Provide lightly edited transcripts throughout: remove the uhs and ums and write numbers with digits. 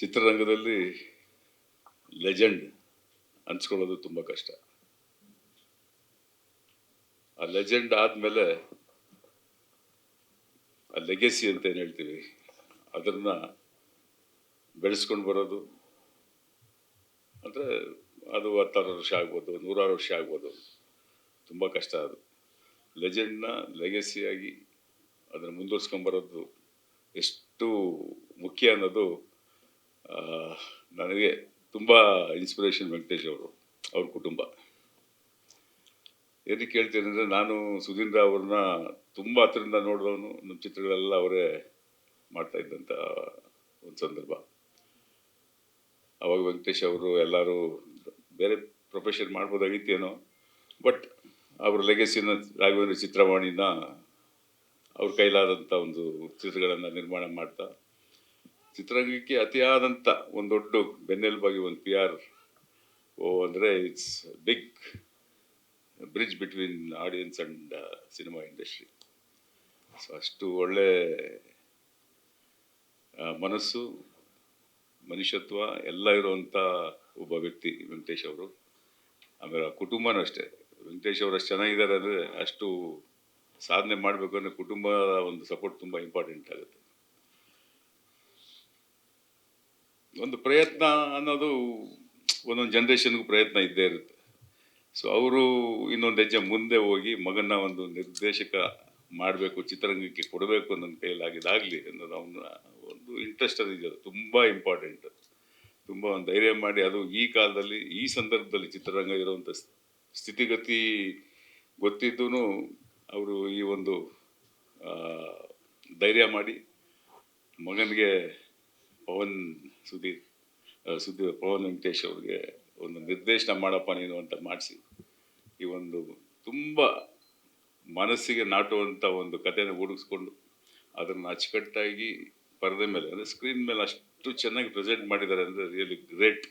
ಚಿತ್ರರಂಗದಲ್ಲಿ ಲೆಜೆಂಡ್ ಅನ್ಸ್ಕೊಳ್ಳೋದು ತುಂಬ ಕಷ್ಟ. ಆ ಲೆಜೆಂಡ್ ಆದಮೇಲೆ ಆ ಲೆಗೆಸಿ ಅಂತ ಏನು ಹೇಳ್ತೀವಿ ಅದನ್ನ ಬೆಳೆಸ್ಕೊಂಡು ಬರೋದು ಅಂದರೆ ಅದು 10 ವರ್ಷ ಆಗ್ಬೋದು, 100 ವರ್ಷ ಆಗ್ಬೋದು, ತುಂಬ ಕಷ್ಟ. ಅದು ಲೆಜೆಂಡ್ನ ಲೆಗೆಸಿಯಾಗಿ ಅದನ್ನು ಮುಂದುವರ್ಸ್ಕೊಂಬರೋದು ಎಷ್ಟು ಮುಖ್ಯ ಅನ್ನೋದು ನನಗೆ ತುಂಬ ಇನ್ಸ್ಪಿರೇಷನ್. ವೆಂಕಟೇಶ್ ಅವರು, ಅವ್ರ ಕುಟುಂಬ. ಏನಕ್ಕೆ ಹೇಳ್ತೀನಿ ಅಂದರೆ, ನಾನು ಸುಧೀಂದ್ರ ಅವ್ರನ್ನ ತುಂಬ ಹತ್ರದಿಂದ ನೋಡಿದವನು. ನಮ್ಮ ಚಿತ್ರಗಳೆಲ್ಲ ಅವರೇ ಮಾಡ್ತಾ ಇದ್ದಂಥ ಒಂದು ಸಂದರ್ಭ. ಅವಾಗ ವೆಂಕಟೇಶ್ ಅವರು ಎಲ್ಲರೂ ಬೇರೆ ಪ್ರೊಫೆಷನ್ ಮಾಡ್ಬೋದಾಗಿತ್ತೇನೋ, ಬಟ್ ಅವ್ರ ಲೆಗೆಸಿನ ರಾಘವೇಂದ್ರ ಚಿತ್ರವಾಣಿನ ಅವ್ರ ಕೈಲಾದಂಥ ಒಂದು ಚಿತ್ರಗಳನ್ನು ನಿರ್ಮಾಣ ಮಾಡ್ತಾ ಚಿತ್ರರಂಗಕ್ಕೆ ಅತಿಯಾದಂಥ ಒಂದು ದೊಡ್ಡ ಬೆನ್ನೆಲುಬಾಗಿ ಒಂದು PR ಅಂದರೆ it's big bridge between audience and cinema industry. So ಅಷ್ಟು ಒಳ್ಳೆ ಮನಸ್ಸು, ಮನುಷ್ಯತ್ವ ಎಲ್ಲ ಇರುವಂಥ ಒಬ್ಬ ವ್ಯಕ್ತಿ ವೆಂಕಟೇಶ್ ಅವರು. ಆಮೇಲೆ ಕುಟುಂಬನೂ ಅಷ್ಟೇ. ವೆಂಕಟೇಶ್ ಅವರು ಅಷ್ಟು ಚೆನ್ನಾಗಿದ್ದಾರೆ ಅಂದರೆ, ಅಷ್ಟು ಸಾಧನೆ ಮಾಡಬೇಕು ಅಂದರೆ ಕುಟುಂಬದ ಒಂದು ಸಪೋರ್ಟ್ ತುಂಬ ಇಂಪಾರ್ಟೆಂಟ್ ಆಗುತ್ತೆ. ಒಂದು ಪ್ರಯತ್ನ ಅನ್ನೋದು ಒಂದೊಂದು ಜನ್ರೇಷನ್ಗೂ ಪ್ರಯತ್ನ ಇದ್ದೇ ಇರುತ್ತೆ. ಸೊ ಅವರು ಇನ್ನೊಂದು ಹೆಜ್ಜೆ ಮುಂದೆ ಹೋಗಿ ಮಗನ ಒಂದು ನಿರ್ದೇಶಕ ಮಾಡಬೇಕು, ಚಿತ್ರರಂಗಕ್ಕೆ ಕೊಡಬೇಕು ಅನ್ನೋ ಕೈಲಾಗಿದ್ದಾಗಲಿ ಅನ್ನೋದು ಅವನ ಒಂದು ಇಂಟ್ರೆಸ್ಟ್ ಅದಿದೆ. ಅದು ತುಂಬ ಇಂಪಾರ್ಟೆಂಟ್. ತುಂಬ ಒಂದು ಧೈರ್ಯ ಮಾಡಿ, ಅದು ಈ ಕಾಲದಲ್ಲಿ ಈ ಸಂದರ್ಭದಲ್ಲಿ ಚಿತ್ರರಂಗ ಇರುವಂಥ ಸ್ಥಿತಿಗತಿ ಗೊತ್ತಿದ್ದೂ ಅವರು ಈ ಒಂದು ಧೈರ್ಯ ಮಾಡಿ ಮಗನಿಗೆ ಪವನ್ ವೆಂಕಟೇಶ್ ಅವ್ರಿಗೆ ಒಂದು ನಿರ್ದೇಶನ ಮಾಡಪ್ಪ ನೀನು ಅಂತ ಮಾಡಿಸಿ ಈ ಒಂದು ತುಂಬ ಮನಸ್ಸಿಗೆ ನಾಟುವಂಥ ಒಂದು ಕಥೆನ ಹುಡುಗಿಸ್ಕೊಂಡು ಅದನ್ನು ಅಚ್ಚುಕಟ್ಟಾಗಿ ಪರದೆ ಮೇಲೆ ಅಂದರೆ ಸ್ಕ್ರೀನ್ ಮೇಲೆ ಅಷ್ಟು ಚೆನ್ನಾಗಿ ಪ್ರೆಸೆಂಟ್ ಮಾಡಿದ್ದಾರೆ ಅಂದರೆ really great.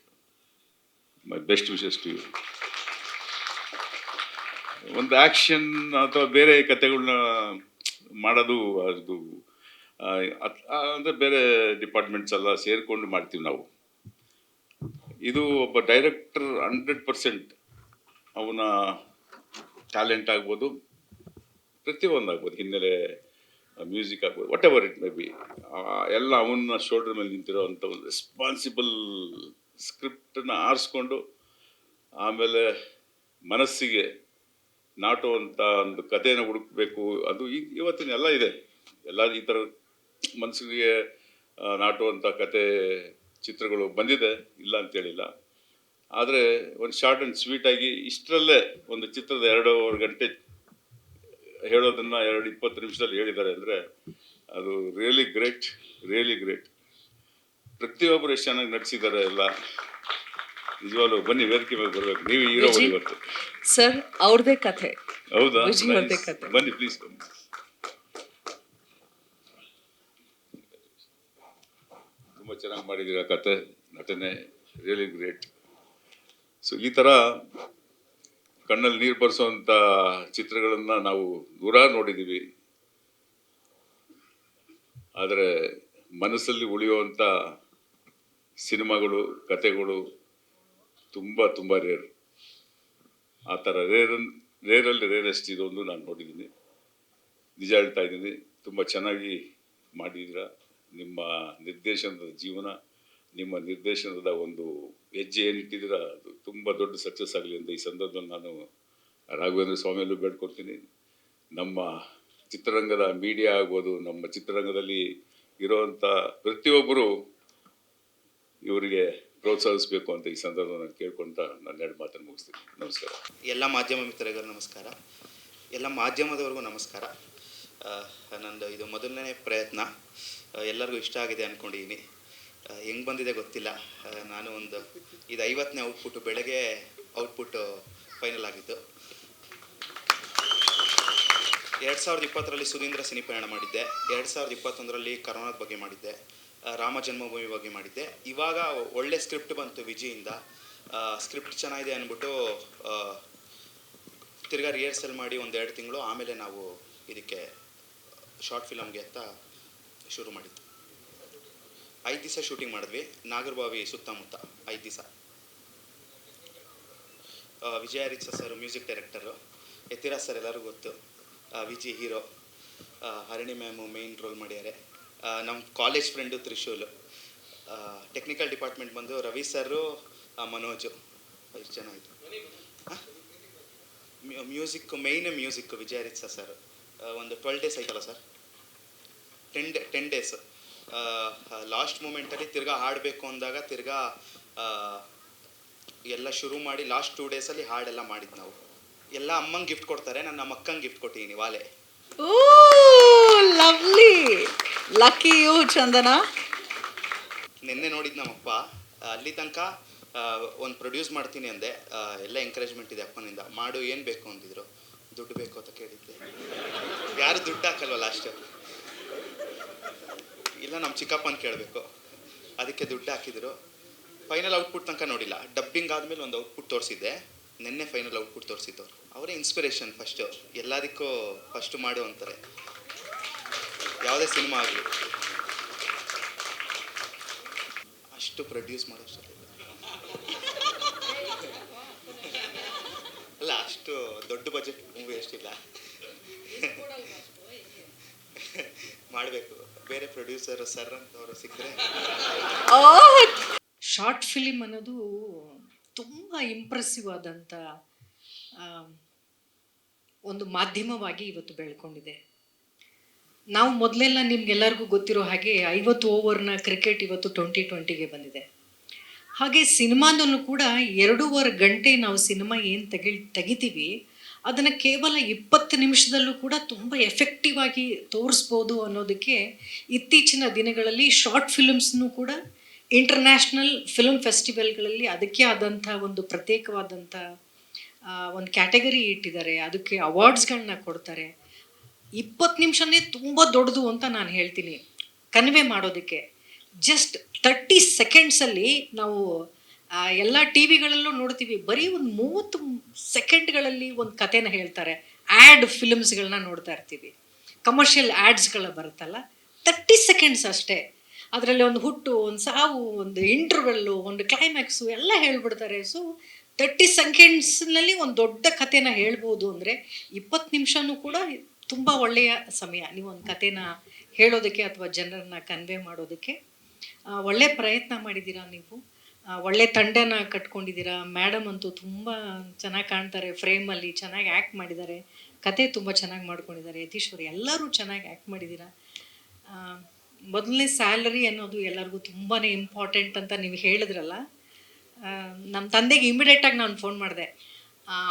My best wishes to you. ಒಂದು ಆ್ಯಕ್ಷನ್ ಅಥವಾ ಬೇರೆ ಕಥೆಗಳನ್ನ ಮಾಡೋದು ಅದು ಅಂದರೆ ಬೇರೆ ಡಿಪಾರ್ಟ್ಮೆಂಟ್ಸ್ ಎಲ್ಲ ಸೇರಿಕೊಂಡು ಮಾಡ್ತೀವಿ ನಾವು. ಇದು ಒಬ್ಬ ಡೈರೆಕ್ಟರ್ 100% ಅವನ ಟ್ಯಾಲೆಂಟ್ ಆಗ್ಬೋದು, ಪ್ರತಿಯೊಂದು ಆಗ್ಬೋದು, ಹಿನ್ನೆಲೆ ಮ್ಯೂಸಿಕ್ ಆಗ್ಬೋದು, what ever it may be, ಎಲ್ಲ ಅವನ ಶೋಲ್ಡರ್ ಮೇಲೆ ನಿಂತಿರೋ ಅಂಥ ಒಂದು ರೆಸ್ಪಾನ್ಸಿಬಲ್ ಸ್ಕ್ರಿಪ್ಟನ್ನು ಆರಿಸ್ಕೊಂಡು ಆಮೇಲೆ ಮನಸ್ಸಿಗೆ ನಾಟುವಂಥ ಒಂದು ಕಥೆನ ಹುಡುಕಬೇಕು. ಅದು ಇವತ್ತಿನ ಎಲ್ಲ ಇದೆ, ಎಲ್ಲ ಈ ಥರ ಮನಸ್ಸಿಗೆ ನಾಟುವಂಥ ಕತೆ ಚಿತ್ರಗಳು ಬಂದಿದೆ, ಇಲ್ಲ ಅಂತೇಳಿಲ್ಲ. ಆದರೆ ಒಂದು ಶಾರ್ಟ್ ಆ್ಯಂಡ್ ಸ್ವೀಟಾಗಿ ಇಷ್ಟರಲ್ಲೇ ಒಂದು ಚಿತ್ರದ 2.5 ಗಂಟೆ ಹೇಳೋದನ್ನು 20 ನಿಮಿಷದಲ್ಲಿ ಹೇಳಿದ್ದಾರೆ ಅಂದರೆ ಅದು ರಿಯಲಿ ಗ್ರೇಟ್, ರಿಯಲಿ ಗ್ರೇಟ್. ಪ್ರತಿಯೊಬ್ಬರು ಎಷ್ಟು ಚೆನ್ನಾಗಿ ನಟಿಸಿದ್ದಾರೆ ಎಲ್ಲ. ನಿಜವಾಗ್ಲೂ ಬನ್ನಿ, ವೇದಿಕೆ ಮೇಲೆ ಬರಬೇಕು. ನೀವು ಹೀರೋ ಇವತ್ತು ಸರ್, ಅವ್ರದೇ ಕಥೆ. ಹೌದಾ? ಬನ್ನಿ ಪ್ಲೀಸ್. ತುಂಬ ಚೆನ್ನಾಗಿ ಮಾಡಿದ್ದೀರಾ ಕತೆ, ನಟನೆ ರಿಯಲಿ ಗ್ರೇಟ್. ಸೊ ಈ ಥರ ಕಣ್ಣಲ್ಲಿ ನೀರು ಬರೆಸೋವಂಥ ಚಿತ್ರಗಳನ್ನು ನಾವು ನೂರಾರು ನೋಡಿದ್ದೀವಿ, ಆದರೆ ಮನಸ್ಸಲ್ಲಿ ಉಳಿಯುವಂಥ ಸಿನಿಮಾಗಳು, ಕತೆಗಳು ತುಂಬ ತುಂಬ ರೇರ್. ಆ ಥರ ರೇರಲ್ಲಿ ರೇರೆಸ್ಟ್ ಇದೊಂದು ನಾನು ನೋಡಿದ್ದೀನಿ. ನಿಜ ಹೇಳ್ತಾ ಇದ್ದೀನಿ, ತುಂಬ ಚೆನ್ನಾಗಿ ಮಾಡಿದ್ದೀರಾ. ನಿಮ್ಮ ನಿರ್ದೇಶನದ ಜೀವನ, ನಿಮ್ಮ ನಿರ್ದೇಶನದ ಒಂದು ಹೆಜ್ಜೆ ಏನಿಟ್ಟಿದ್ದೀರಾ ಅದು ತುಂಬ ದೊಡ್ಡ ಸಕ್ಸಸ್ ಆಗಲಿ ಅಂತ ಈ ಸಂದರ್ಭದಲ್ಲಿ ನಾನು ರಾಘವೇಂದ್ರ ಸ್ವಾಮಿಯಲ್ಲೂ ಬೇಡ್ಕೊಡ್ತೀನಿ. ನಮ್ಮ ಚಿತ್ರರಂಗದ ಮೀಡಿಯಾ ಆಗ್ಬೋದು, ನಮ್ಮ ಚಿತ್ರರಂಗದಲ್ಲಿ ಇರೋವಂಥ ಪ್ರತಿಯೊಬ್ಬರು ಇವರಿಗೆ ಪ್ರೋತ್ಸಾಹಿಸಬೇಕು ಅಂತ ಈ ಸಂದರ್ಭ ನಾನು ಕೇಳ್ಕೊಂತ ನಾನು 2 ಮಾತನ್ನು ಮುಗಿಸ್ತೀನಿ. ನಮಸ್ಕಾರ. ಎಲ್ಲ ಮಾಧ್ಯಮ ಮಿತ್ರರಿಗೂ ನಮಸ್ಕಾರ, ಎಲ್ಲ ಮಾಧ್ಯಮದವ್ರಿಗೂ ನಮಸ್ಕಾರ. ನಂದು ಇದು ಮೊದಲನೇ ಪ್ರಯತ್ನ, ಎಲ್ಲರಿಗೂ ಇಷ್ಟ ಆಗಿದೆ ಅಂದ್ಕೊಂಡಿದ್ದೀನಿ. ಹೆಂಗೆ ಬಂದಿದೆ ಗೊತ್ತಿಲ್ಲ. ನಾನು ಇದು 50ನೇ ಔಟ್ಪುಟ್ಟು. ಬೆಳಗ್ಗೆ ಔಟ್ಪುಟ್ಟು ಫೈನಲ್ ಆಗಿದ್ದು. 2020ರಲ್ಲಿ ಸುಧೀಂದ್ರ ಸಿನಿಪಯಣ ಮಾಡಿದ್ದೆ, 2021ರಲ್ಲಿ ಕರೋನಾದ ಬಗ್ಗೆ ಮಾಡಿದ್ದೆ, ರಾಮ ಜನ್ಮಭೂಮಿ ಬಗ್ಗೆ ಮಾಡಿದ್ದೆ. ಇವಾಗ ಒಳ್ಳೆ ಸ್ಕ್ರಿಪ್ಟ್ ಬಂತು ವಿಜಿಯಿಂದ. ಸ್ಕ್ರಿಪ್ಟ್ ಚೆನ್ನಾಗಿದೆ ಅಂದ್ಬಿಟ್ಟು ತಿರ್ಗಾ ರಿಹರ್ಸಲ್ ಮಾಡಿ 1-2 ತಿಂಗಳು ಆಮೇಲೆ ನಾವು ಇದಕ್ಕೆ ಶಾರ್ಟ್ ಫಿಲಮ್ಗೆ ಅಂತ ಶುರು ಮಾಡಿದ್ದು. 5 ದಿವಸ ಶೂಟಿಂಗ್ ಮಾಡಿದ್ವಿ, ನಾಗರಬಾವಿ ಸುತ್ತಮುತ್ತ 5 ದಿವಸ. ವಿಜಯ ರಿಚ sir music director, Yathiraj sir ಎಲ್ಲರಿಗೂ ಗೊತ್ತು, Viji hero, Harini ma'am main role ಮಾಡ್ಯಾರೆ. ನಮ್ಮ college friend Trishul. Technical department ಬಂದು ರವಿ ಸರು, ಮನೋಜು, ಎಷ್ಟು ಜನ ಆಯಿತು. ಮ್ಯೂಸಿಕ್ ವಿಜಯ ರಿಚ ಸರ್ ಒಂದು 12 ಡೇಸ್ ಆಯ್ತಲ್ಲ ಸರ್, 10 ಡೇಸ್. ಲಾಸ್ಟ್ ಮೂಮೆಂಟಲ್ಲಿ ತಿರ್ಗಾ ಹಾಡಬೇಕು ಅಂದಾಗ ತಿರ್ಗಾ ಎಲ್ಲ ಶುರು ಮಾಡಿ ಲಾಸ್ಟ್ 2 ಡೇಸಲ್ಲಿ ಹಾಡೆಲ್ಲ ಮಾಡಿದ್ದು ನಾವು. ಎಲ್ಲ ಅಮ್ಮಂಗೆ ಗಿಫ್ಟ್ ಕೊಡ್ತಾರೆ, ನಾನು ನಮ್ಮ ಅಕ್ಕಂಗೆ ಗಿಫ್ಟ್ ಕೊಟ್ಟಿದ್ದೀನಿ ವಾಲೆ. ಓ ಲವ್ಲಿ, ಲಕ್ಕಿ ಯು ಚಂದನ. ನಿನ್ನೆ ನೋಡಿದ್ದು ನಮ್ಮಪ್ಪ. ಅಲ್ಲಿ ತನಕ ಒಂದು ಪ್ರೊಡ್ಯೂಸ್ ಮಾಡ್ತೀನಿ ಅಂದೆ, ಎಲ್ಲ ಎಂಕರೇಜ್ಮೆಂಟ್ ಇದೆ ಅಪ್ಪನಿಂದ. ಮಾಡು, ಏನು ಬೇಕು ಅಂದಿದ್ರು. ದುಡ್ಡು ಬೇಕು ಅಂತ ಕೇಳಿದ್ದೆ, ಯಾರು ದುಡ್ಡು ಹಾಕಲ್ವ ಲಾಸ್ಟು. ಇಲ್ಲ ನಮ್ಮ ಚಿಕ್ಕಪ್ಪನ ಕೇಳಬೇಕು, ಅದಕ್ಕೆ ದುಡ್ಡು ಹಾಕಿದ್ರು. ಫೈನಲ್ ಔಟ್ಪುಟ್ ತನಕ ನೋಡಿಲ್ಲ, ಡಬ್ಬಿಂಗ್ ಆದಮೇಲೆ ಒಂದು ಔಟ್ಪುಟ್ ತೋರಿಸಿದ್ದೆ. ನಿನ್ನೆ ಫೈನಲ್ ಔಟ್ಪುಟ್ ತೋರಿಸಿದ್ದವ್ರು ಅವರೇ ಇನ್ಸ್ಪಿರೇಷನ್. ಫಸ್ಟು ಎಲ್ಲದಕ್ಕೂ ಫಸ್ಟು ಮಾಡು ಅಂತಾರೆ, ಯಾವುದೇ ಸಿನಿಮಾ ಆಗಲಿ. ಅಷ್ಟು ಪ್ರೊಡ್ಯೂಸ್ ಮಾಡೋಷ್ಟು ಅಲ್ಲ, ಅಷ್ಟು ದೊಡ್ಡ ಬಜೆಟ್ ಮೂವಿ ಅಷ್ಟಿಲ್ಲ. ಮಾಡಬೇಕು, ಬೇರೆ ಪ್ರೊಡ್ಯೂಸರ್ ಸರ್ ಅಂತವರು ಸಿಕ್ಕರೆ. ಶಾರ್ಟ್ ಫಿಲಿಮ್ ಅನ್ನೋದು ತುಂಬ ಇಂಪ್ರೆಸಿವ್ ಆದಂಥ ಒಂದು ಮಾಧ್ಯಮವಾಗಿ ಇವತ್ತು ಬೆಳ್ಕೊಂಡಿದೆ. ನಾವು ಮೊದಲೆಲ್ಲ ನಿಮ್ಗೆಲ್ಲರಿಗೂ ಗೊತ್ತಿರೋ ಹಾಗೆ 50 ಓವರ್ನ ಕ್ರಿಕೆಟ್ ಇವತ್ತು 2020ಗೆ ಬಂದಿದೆ. ಹಾಗೆ ಸಿನಿಮಾದಲ್ಲೂ ಕೂಡ 2.5 ಗಂಟೆ ನಾವು ಸಿನಿಮಾ ಏನು ತೆಗಿತೀವಿ ಅದನ್ನು ಕೇವಲ 20 ನಿಮಿಷದಲ್ಲೂ ಕೂಡ ತುಂಬ ಎಫೆಕ್ಟಿವ್ ಆಗಿ ತೋರಿಸ್ಬೋದು ಅನ್ನೋದಕ್ಕೆ ಇತ್ತೀಚಿನ ದಿನಗಳಲ್ಲಿ ಶಾರ್ಟ್ ಫಿಲ್ಮ್ಸ್ನೂ ಕೂಡ ಇಂಟರ್ನ್ಯಾಷನಲ್ ಫಿಲ್ಮ್ ಫೆಸ್ಟಿವಲ್ಗಳಲ್ಲಿ ಅದಕ್ಕೆ ಆದಂಥ ಒಂದು ಪ್ರತ್ಯೇಕವಾದಂಥ ಒಂದು ಕ್ಯಾಟಗರಿ ಇಟ್ಟಿದ್ದಾರೆ, ಅದಕ್ಕೆ ಅವಾರ್ಡ್ಸ್ಗಳನ್ನ ಕೊಡ್ತಾರೆ. 20 ನಿಮಿಷನೇ ತುಂಬ ದೊಡ್ಡದು ಅಂತ ನಾನು ಹೇಳ್ತೀನಿ ಕನ್ವೆ ಮಾಡೋದಕ್ಕೆ. ಜಸ್ಟ್ 30 ಸೆಕೆಂಡ್ಸಲ್ಲಿ ನಾವು ಎಲ್ಲ ಟಿ ವಿಗಳಲ್ಲೂ ನೋಡ್ತೀವಿ, ಬರೀ ಒಂದು 30 ಸೆಕೆಂಡ್ಗಳಲ್ಲಿ ಒಂದು ಕಥೆನ ಹೇಳ್ತಾರೆ. ಆ್ಯಡ್ ಫಿಲ್ಮ್ಸ್ಗಳನ್ನ ನೋಡ್ತಾ ಇರ್ತೀವಿ, ಕಮರ್ಷಿಯಲ್ ಆ್ಯಡ್ಸ್ಗಳ ಬರುತ್ತಲ್ಲ, 30 ಸೆಕೆಂಡ್ಸ್ ಅಷ್ಟೇ. ಅದರಲ್ಲಿ ಒಂದು ಹುಟ್ಟು, ಒಂದು ಸಾವು, ಒಂದು ಇಂಟರ್ವೆಲ್ಲು, ಒಂದು ಕ್ಲೈಮ್ಯಾಕ್ಸು ಎಲ್ಲ ಹೇಳ್ಬಿಡ್ತಾರೆ. ಸೊ 30 ಸೆಕೆಂಡ್ಸ್ನಲ್ಲಿ ಒಂದು ದೊಡ್ಡ ಕಥೆನ ಹೇಳ್ಬೋದು ಅಂದರೆ 20 ನಿಮಿಷನೂ ಕೂಡ ತುಂಬ ಒಳ್ಳೆಯ ಸಮಯ ನೀವು ಒಂದು ಕಥೆನ ಹೇಳೋದಕ್ಕೆ ಅಥವಾ ಜನರನ್ನ ಕನ್ವೆ ಮಾಡೋದಕ್ಕೆ. ಒಳ್ಳೆ ಪ್ರಯತ್ನ ಮಾಡಿದ್ದೀರಾ ನೀವು, ಒಳ್ಳೆ ತಂಡನ ಕಟ್ಕೊಂಡಿದ್ದೀರಾ. ಮೇಡಮ್ ಅಂತೂ ತುಂಬ ಚೆನ್ನಾಗಿ ಕಾಣ್ತಾರೆ ಫ್ರೇಮಲ್ಲಿ, ಚೆನ್ನಾಗಿ ಆ್ಯಕ್ಟ್ ಮಾಡಿದ್ದಾರೆ, ಕತೆ ತುಂಬ ಚೆನ್ನಾಗಿ ಮಾಡ್ಕೊಂಡಿದ್ದಾರೆ. ಯತೀಶ್ವರಿ ಎಲ್ಲರೂ ಚೆನ್ನಾಗಿ ಆ್ಯಕ್ಟ್ ಮಾಡಿದ್ದೀರಾ. ಮೊದಲನೇ ಸ್ಯಾಲರಿ ಅನ್ನೋದು ಎಲ್ಲರಿಗೂ ತುಂಬಾ ಇಂಪಾರ್ಟೆಂಟ್ ಅಂತ ನೀವು ಹೇಳಿದ್ರಲ್ಲ. ನಮ್ಮ ತಂದೆಗೆ ಇಮಿಡಿಯೇಟಾಗಿ ನಾನು ಫೋನ್ ಮಾಡಿದೆ,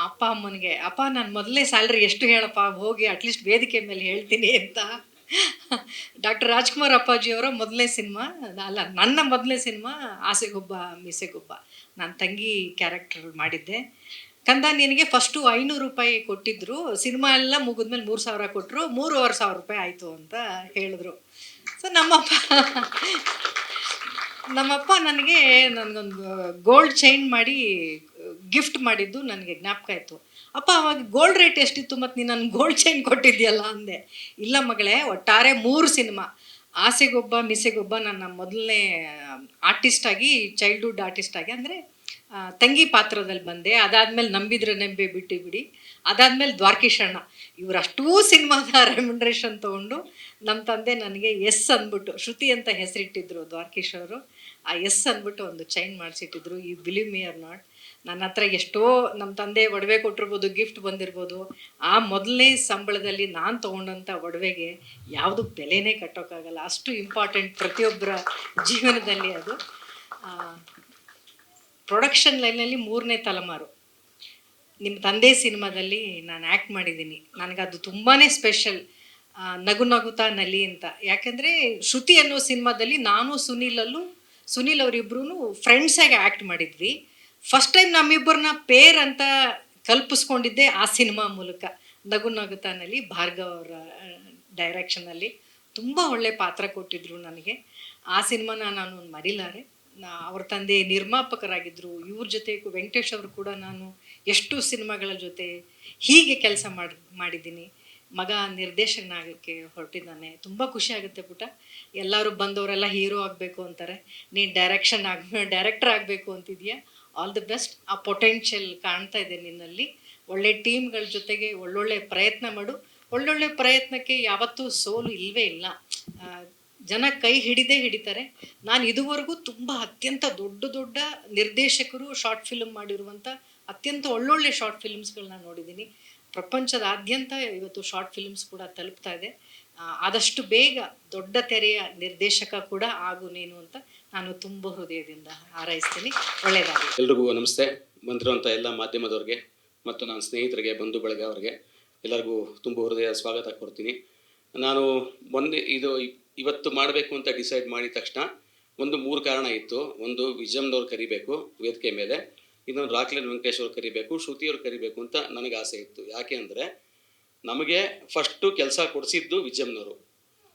ಅಪ್ಪ ಅಮ್ಮನಿಗೆ, ಅಪ್ಪ ನಾನು ಮೊದಲನೇ ಸ್ಯಾಲ್ರಿ ಎಷ್ಟು ಹೇಳಪ್ಪ, ಹೋಗಿ ಅಟ್ಲೀಸ್ಟ್ ವೇದಿಕೆ ಮೇಲೆ ಹೇಳ್ತೀನಿ ಅಂತ. ಡಾಕ್ಟರ್ ರಾಜ್ಕುಮಾರ್ ಅಪ್ಪಾಜಿಯವರ ಮೊದಲನೇ ಸಿನಿಮಾ ಅಲ್ಲ, ನನ್ನ ಮೊದಲನೇ ಸಿನಿಮಾ ಆಸೆಗೊಬ್ಬ ಮೀಸೆಗೊಬ್ಬ. ನಾನು ತಂಗಿ ಕ್ಯಾರೆಕ್ಟರ್ ಮಾಡಿದ್ದೆ. ಕಂದ ನಿನಗೆ ಫಸ್ಟು 500 ರೂಪಾಯಿ ಕೊಟ್ಟಿದ್ರು, ಸಿನಿಮಾ ಎಲ್ಲ ಮುಗಿದ್ಮೇಲೆ 3,000 ಕೊಟ್ಟರು, 3,500 ರೂಪಾಯಿ ಆಯಿತು ಅಂತ ಹೇಳಿದ್ರು. ಸೊ ನಮ್ಮಪ್ಪ ನನಗೊಂದು ಗೋಲ್ಡ್ ಚೈನ್ ಮಾಡಿ ಗಿಫ್ಟ್ ಮಾಡಿದ್ದು ನನಗೆ ಜ್ಞಾಪಕ ಆಯಿತು. ಅಪ್ಪ ಅವಾಗ ಗೋಲ್ಡ್ ರೇಟ್ ಎಷ್ಟಿತ್ತು ಮತ್ತು ನೀನು ನನಗೆ ಗೋಲ್ಡ್ ಚೈನ್ ಕೊಟ್ಟಿದ್ಯಲ್ಲ ಅಂದೆ. ಇಲ್ಲ ಮಗಳೇ, ಒಟ್ಟಾರೆ 3 ಸಿನಿಮಾ, ಆಸೆಗೊಬ್ಬ ಮೀಸೆಗೊಬ್ಬ ನನ್ನ ಮೊದಲನೇ ಆರ್ಟಿಸ್ಟಾಗಿ, ಚೈಲ್ಡ್ಹುಡ್ ಆರ್ಟಿಸ್ಟಾಗಿ ಅಂದರೆ ತಂಗಿ ಪಾತ್ರದಲ್ಲಿ ಬಂದೆ. ಅದಾದಮೇಲೆ ನಂಬಿದ್ರೆ ನೆಂಬೆ ಬಿಟ್ಟು ಬಿಡಿ, ಅದಾದಮೇಲೆ ದ್ವಾರಕೀಶಣ್ಣ. ಇವರಷ್ಟೂ ಸಿನಿಮಾದ ರೆಮ್ಯುನರೇಷನ್ ತೊಗೊಂಡು ನಮ್ಮ ತಂದೆ ನನಗೆ ಎಸ್ ಅಂದ್ಬಿಟ್ಟು, ಶ್ರುತಿ ಅಂತ ಹೆಸರಿಟ್ಟಿದ್ರು ದ್ವಾರಕೀಶ್ ಅವರು. ಆ ಎಸ್ ಅಂದ್ಬಿಟ್ಟು ಒಂದು ಚೈನ್ ಮಾಡಿಸಿಟ್ಟಿದ್ರು. ಈ ಬಿಲೀವ್ ಮಿ ಆರ್ ನಾಟ್, ನನ್ನ ಹತ್ರ ಎಷ್ಟೋ ನಮ್ಮ ತಂದೆ ಒಡವೆ ಕೊಟ್ಟಿರ್ಬೋದು, ಗಿಫ್ಟ್ ಬಂದಿರ್ಬೋದು. ಆ ಮೊದಲನೇ ಸಂಬಳದಲ್ಲಿ ನಾನು ತೊಗೊಂಡಂಥ ಒಡವೆಗೆ ಯಾವುದು ಬೆಲೆನೇ ಕಟ್ಟೋಕ್ಕಾಗಲ್ಲ, ಅಷ್ಟು ಇಂಪಾರ್ಟೆಂಟ್ ಪ್ರತಿಯೊಬ್ಬರ ಜೀವನದಲ್ಲಿ ಅದು. ಪ್ರೊಡಕ್ಷನ್ ಲೈನಲ್ಲಿ 3ನೇ ತಲೆಮಾರು. ನಿಮ್ಮ ತಂದೆ ಸಿನಿಮಾದಲ್ಲಿ ನಾನು ಆ್ಯಕ್ಟ್ ಮಾಡಿದ್ದೀನಿ, ನನಗದು ತುಂಬಾ ಸ್ಪೆಷಲ್. ನಗು ನಗುತ್ತಾ ನಲಿ ಅಂತ. ಯಾಕೆಂದರೆ ಶ್ರುತಿ ಅನ್ನೋ ಸಿನಿಮಾದಲ್ಲಿ ನಾನು ಸುನೀಲ್ ಅವರಿಬ್ಬರೂ ಫ್ರೆಂಡ್ಸಾಗಿ ಆ್ಯಕ್ಟ್ ಮಾಡಿದ್ವಿ. ಫಸ್ಟ್ ಟೈಮ್ ನಮ್ಮಿಬ್ಬರನ್ನ ಪೇರ್ ಅಂತ ಕಲ್ಪಿಸ್ಕೊಂಡಿದ್ದೆ ಆ ಸಿನಿಮಾ ಮೂಲಕ. ನಗು ನಗುತ್ತಾ ನಲಿ ಭಾರ್ಗವ್ ಅವರ ಡೈರೆಕ್ಷನಲ್ಲಿ ತುಂಬ ಒಳ್ಳೆ ಪಾತ್ರ ಕೊಟ್ಟಿದ್ರು ನನಗೆ. ಆ ಸಿನಿಮಾನ ನಾನು ಮರಿಲಾರೆ. ಅವ್ರ ತಂದೆ ನಿರ್ಮಾಪಕರಾಗಿದ್ದರು. ಇವ್ರ ಜೊತೆ ವೆಂಕಟೇಶ್ ಅವರು ಕೂಡ ನಾನು ಎಷ್ಟು ಸಿನಿಮಾಗಳ ಜೊತೆ ಹೀಗೆ ಕೆಲಸ ಮಾಡಿದ್ದೀನಿ. ಮಗ ನಿರ್ದೇಶಕನಾಗಕ್ಕೆ ಹೊರಟಿದ್ದಾನೆ. ತುಂಬ ಖುಷಿ ಆಗುತ್ತೆ ಪುಟ್ಟ. ಎಲ್ಲರೂ ಬಂದವರೆಲ್ಲ ಹೀರೋ ಆಗಬೇಕು ಅಂತಾರೆ, ನೀನು ಡೈರೆಕ್ಟರ್ ಆಗಬೇಕು ಅಂತಿದೆಯಾ. All the best. ಆ ಪೊಟೆನ್ಷಿಯಲ್ ಕಾಣ್ತಾ ಇದೆ ನಿನ್ನಲ್ಲಿ. ಒಳ್ಳೆ ಟೀಮ್ಗಳ ಜೊತೆಗೆ ಒಳ್ಳೊಳ್ಳೆ ಪ್ರಯತ್ನ ಮಾಡು. ಒಳ್ಳೊಳ್ಳೆ ಪ್ರಯತ್ನಕ್ಕೆ ಯಾವತ್ತೂ ಸೋಲು ಇಲ್ಲವೇ ಇಲ್ಲ. ಜನ ಕೈ ಹಿಡಿತಾರೆ. ನಾನು ಇದುವರೆಗೂ ತುಂಬ ಅತ್ಯಂತ ದೊಡ್ಡ ದೊಡ್ಡ ನಿರ್ದೇಶಕರು ಶಾರ್ಟ್ ಫಿಲ್ಮ್ ಮಾಡಿರುವಂಥ ಅತ್ಯಂತ ಒಳ್ಳೊಳ್ಳೆ ಶಾರ್ಟ್ ಫಿಲ್ಮ್ಸ್ಗಳನ್ನ ನೋಡಿದ್ದೀನಿ. ಪ್ರಪಂಚದಾದ್ಯಂತ ಇವತ್ತು ಶಾರ್ಟ್ ಫಿಲ್ಮ್ಸ್ ಕೂಡ ತಲುಪ್ತಾ ಇದೆ. ಆದಷ್ಟು ಬೇಗ ದೊಡ್ಡ ತೆರೆಯ ನಿರ್ದೇಶಕ ಕೂಡ ಆಗು ನೀನು ಅಂತ ನಾನು ತುಂಬ ಹೃದಯದಿಂದ ಹಾರೈಸ್ತೀನಿ. ಒಳ್ಳೆಯದಾಗಲಿ. ಎಲ್ರಿಗೂ ನಮಸ್ತೆ. ಬಂದಿರುವಂಥ ಎಲ್ಲ ಮಾಧ್ಯಮದವ್ರಿಗೆ ಮತ್ತು ನನ್ನ ಸ್ನೇಹಿತರಿಗೆ, ಬಂಧು ಬಳಗ ಅವರಿಗೆ ಎಲ್ಲರಿಗೂ ತುಂಬ ಹೃದಯ ಸ್ವಾಗತ ಕೊಡ್ತೀನಿ. ನಾನು ಇವತ್ತು ಮಾಡಬೇಕು ಅಂತ ಡಿಸೈಡ್ ಮಾಡಿದ ತಕ್ಷಣ ಒಂದು 3 ಕಾರಣ ಇತ್ತು. ಒಂದು ವಿಜಮ್ನವ್ರು ಕರಿಬೇಕು ವೇದಿಕೆ ಮೇಲೆ, ಇನ್ನೊಂದು ರಾಕ್ಲೈನ್ ವೆಂಕಟೇಶ್ ಅವ್ರು ಕರಿಬೇಕು, ಶ್ರುತಿಯವ್ರು ಕರಿಬೇಕು ಅಂತ ನನಗೆ ಆಸೆ ಇತ್ತು. ಯಾಕೆ ಅಂದರೆ ನಮಗೆ ಫಸ್ಟು ಕೆಲಸ ಕೊಡಿಸಿದ್ದು ವಿಜಮ್ನವರು.